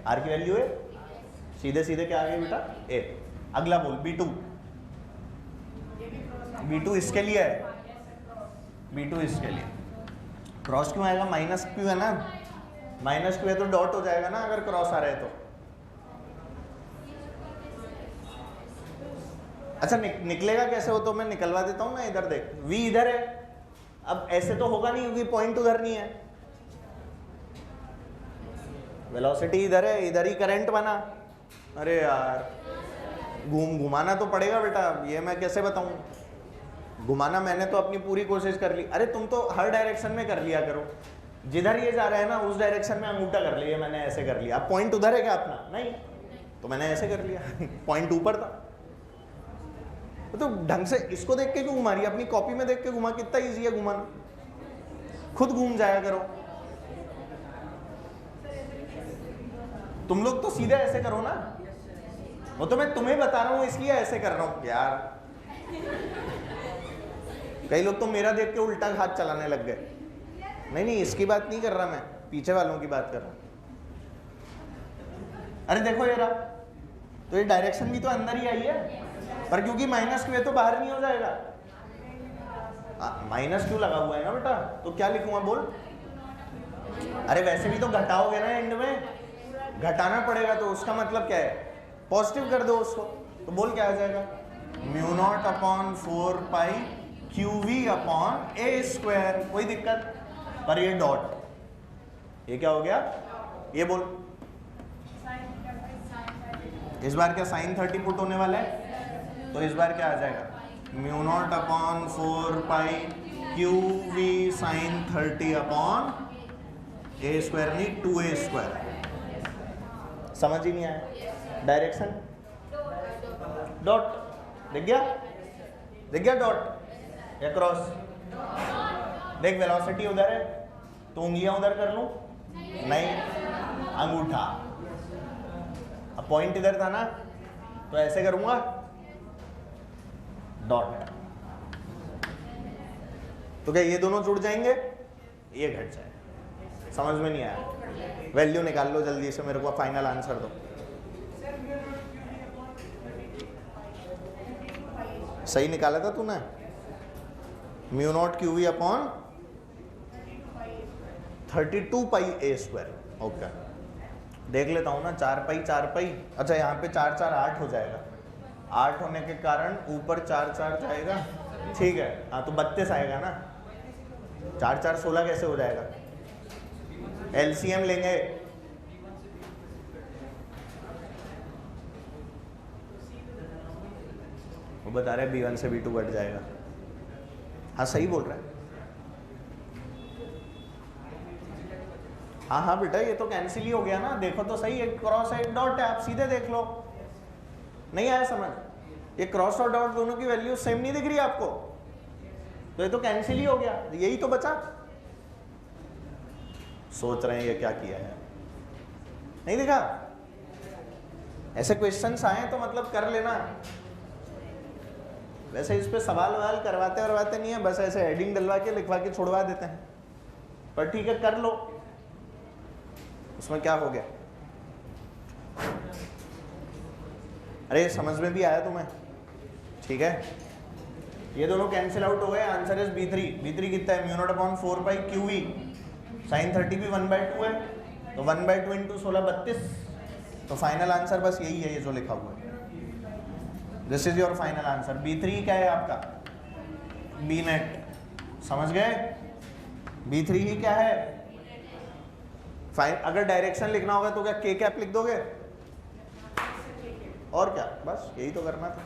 A: R की वैल्यू है, सीधे सीधे क्या आ गया बेटा A। अगला बोल B2, B2 इसके लिए है, B2 इसके लिए, क्रॉस क्यों आएगा, -Q है ना, -Q है तो डॉट हो जाएगा ना अगर क्रॉस आ रहा है तो। अच्छा निकलेगा कैसे हो, तो मैं निकलवा देता हूँ ना, इधर देख V इधर है, अब ऐसे तो होगा नहीं क्योंकि पॉइंट उधर नहीं है, वेलोसिटी इधर है, इधर ही करंट बना। अरे यार घुमाना तो पड़ेगा बेटा, ये मैं कैसे बताऊं, घुमाना मैंने तो अपनी पूरी कोशिश कर ली। अरे तुम तो हर डायरेक्शन में कर लिया करो, जिधर ये जा रहा है ना उस डायरेक्शन में अंगूठा कर लिया, मैंने ऐसे कर लिया। अब पॉइंट उधर है क्या अपना, नहीं, तो मैंने ऐसे कर लिया पॉइंट ऊपर था। तो ढंग से इसको देख के क्यों घुमा रही है, अपनी कॉपी में देख के घुमा, कितना ईजी है घुमाना, खुद घूम जाया करो। तुम लोग तो सीधे ऐसे करो ना, वो तो मैं तुम्हें बता रहा हूँ इसलिए ऐसे कर रहा हूँ यार। कई लोग तो मेरा देख के उल्टा हाथ चलाने लग गए। नहीं इसकी बात नहीं कर रहा मैं, पीछे वालों की बात कर रहा हूँ। अरे देखो ये रहा, तो ये डायरेक्शन भी तो अंदर ही आई है, पर क्योंकि -Q है तो बाहर नहीं हो जाएगा। -Q लगा हुआ है ना बेटा, तो क्या लिखूंगा बोल, अरे वैसे भी तो घटाओगे ना एंड में, घटाना पड़ेगा, तो उसका मतलब क्या है, पॉजिटिव कर दो उसको, तो बोल क्या आ जाएगा, mu naught upon 4 pi QV upon A square. कोई दिक्कत, पर ये डॉट, ये क्या हो गया, ये बोल, इस बार क्या sin 30 पुट होने वाला है, तो इस बार क्या आ जाएगा, mu naught upon 4 pi QV sin 30 upon A square, नहीं 2A स्क्वायर। समझ ही नहीं आया, डायरेक्शन डॉट दिख गया डॉट या क्रॉस। देख वेलोसिटी उधर है तो उंगलियां उधर कर लूं, नहीं अंगूठा, अब पॉइंट इधर था ना तो ऐसे करूंगा डॉट, तो क्या ये दोनों जुड़ जाएंगे, ये घट जाए। समझ में नहीं आया, वैल्यू निकाल लो जल्दी से, मेरे को फाइनल आंसर दो। सही निकाला था तूने, mu naught QV upon 32 pi A square. Okay देख लेता हूँ ना, 4 पाई, अच्छा यहाँ पे 4 4 8 हो जाएगा, 8 होने के कारण ऊपर 4 4 जाएगा, ठीक है, हाँ तो 32 आएगा ना, 4 4 16 कैसे हो जाएगा, LCM लेंगे, वो बता रहे B1 से B2 बढ़ जाएगा। हाँ सही बोल रहा है, हाँ हाँ बेटा, ये तो कैंसिल ही हो गया ना, देखो तो सही, एक क्रॉस है एक डॉट है, आप सीधे देख लो। नहीं आया समझ? ये क्रॉस और डॉट दोनों की वैल्यू सेम नहीं दिख रही आपको, तो ये तो कैंसिल ही हो गया, यही तो बचा। सोच रहे हैं ये क्या किया है, नहीं दिखा? ऐसे क्वेश्चंस आए तो मतलब कर लेना। वैसे इस पे सवाल ववाल करवाते नहीं है, बस ऐसे हेडिंग डलवा के लिखवा के छोड़वा देते हैं, पर ठीक है कर लो, उसमें क्या हो गया। अरे समझ में भी आया तुम्हें? ठीक है, ये दोनों कैंसिल आउट हो गए, आंसर इज B3। B3 कितना है? म्यू नॉट अपॉन 4 पाई QE, साइन 30 भी 1/2 है, तो 1/2 इंटू 16 32। तो फाइनल आंसर बस यही है, ये जो लिखा हुआ है। This is your final answer. B3 क्या है आपका? B net. समझ गए? B3 ही क्या है? फाइन। अगर डायरेक्शन लिखना होगा तो क्या K कैप लिख दोगे? और क्या, बस यही तो करना था।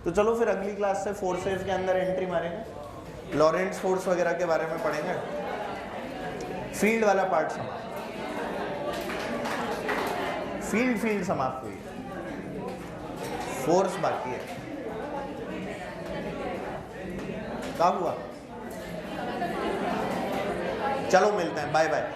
A: तो चलो फिर अगली क्लास से फोर्सेस के अंदर एंट्री मारेंगे, लॉरेंट्ज फोर्स वगैरह के बारे में पढ़ेंगे, फील्ड वाला पार्ट समाप्त। फील्ड समाप्त हुई, फोर्स बाकी है। क्या हुआ? चलो मिलते हैं, बाय बाय।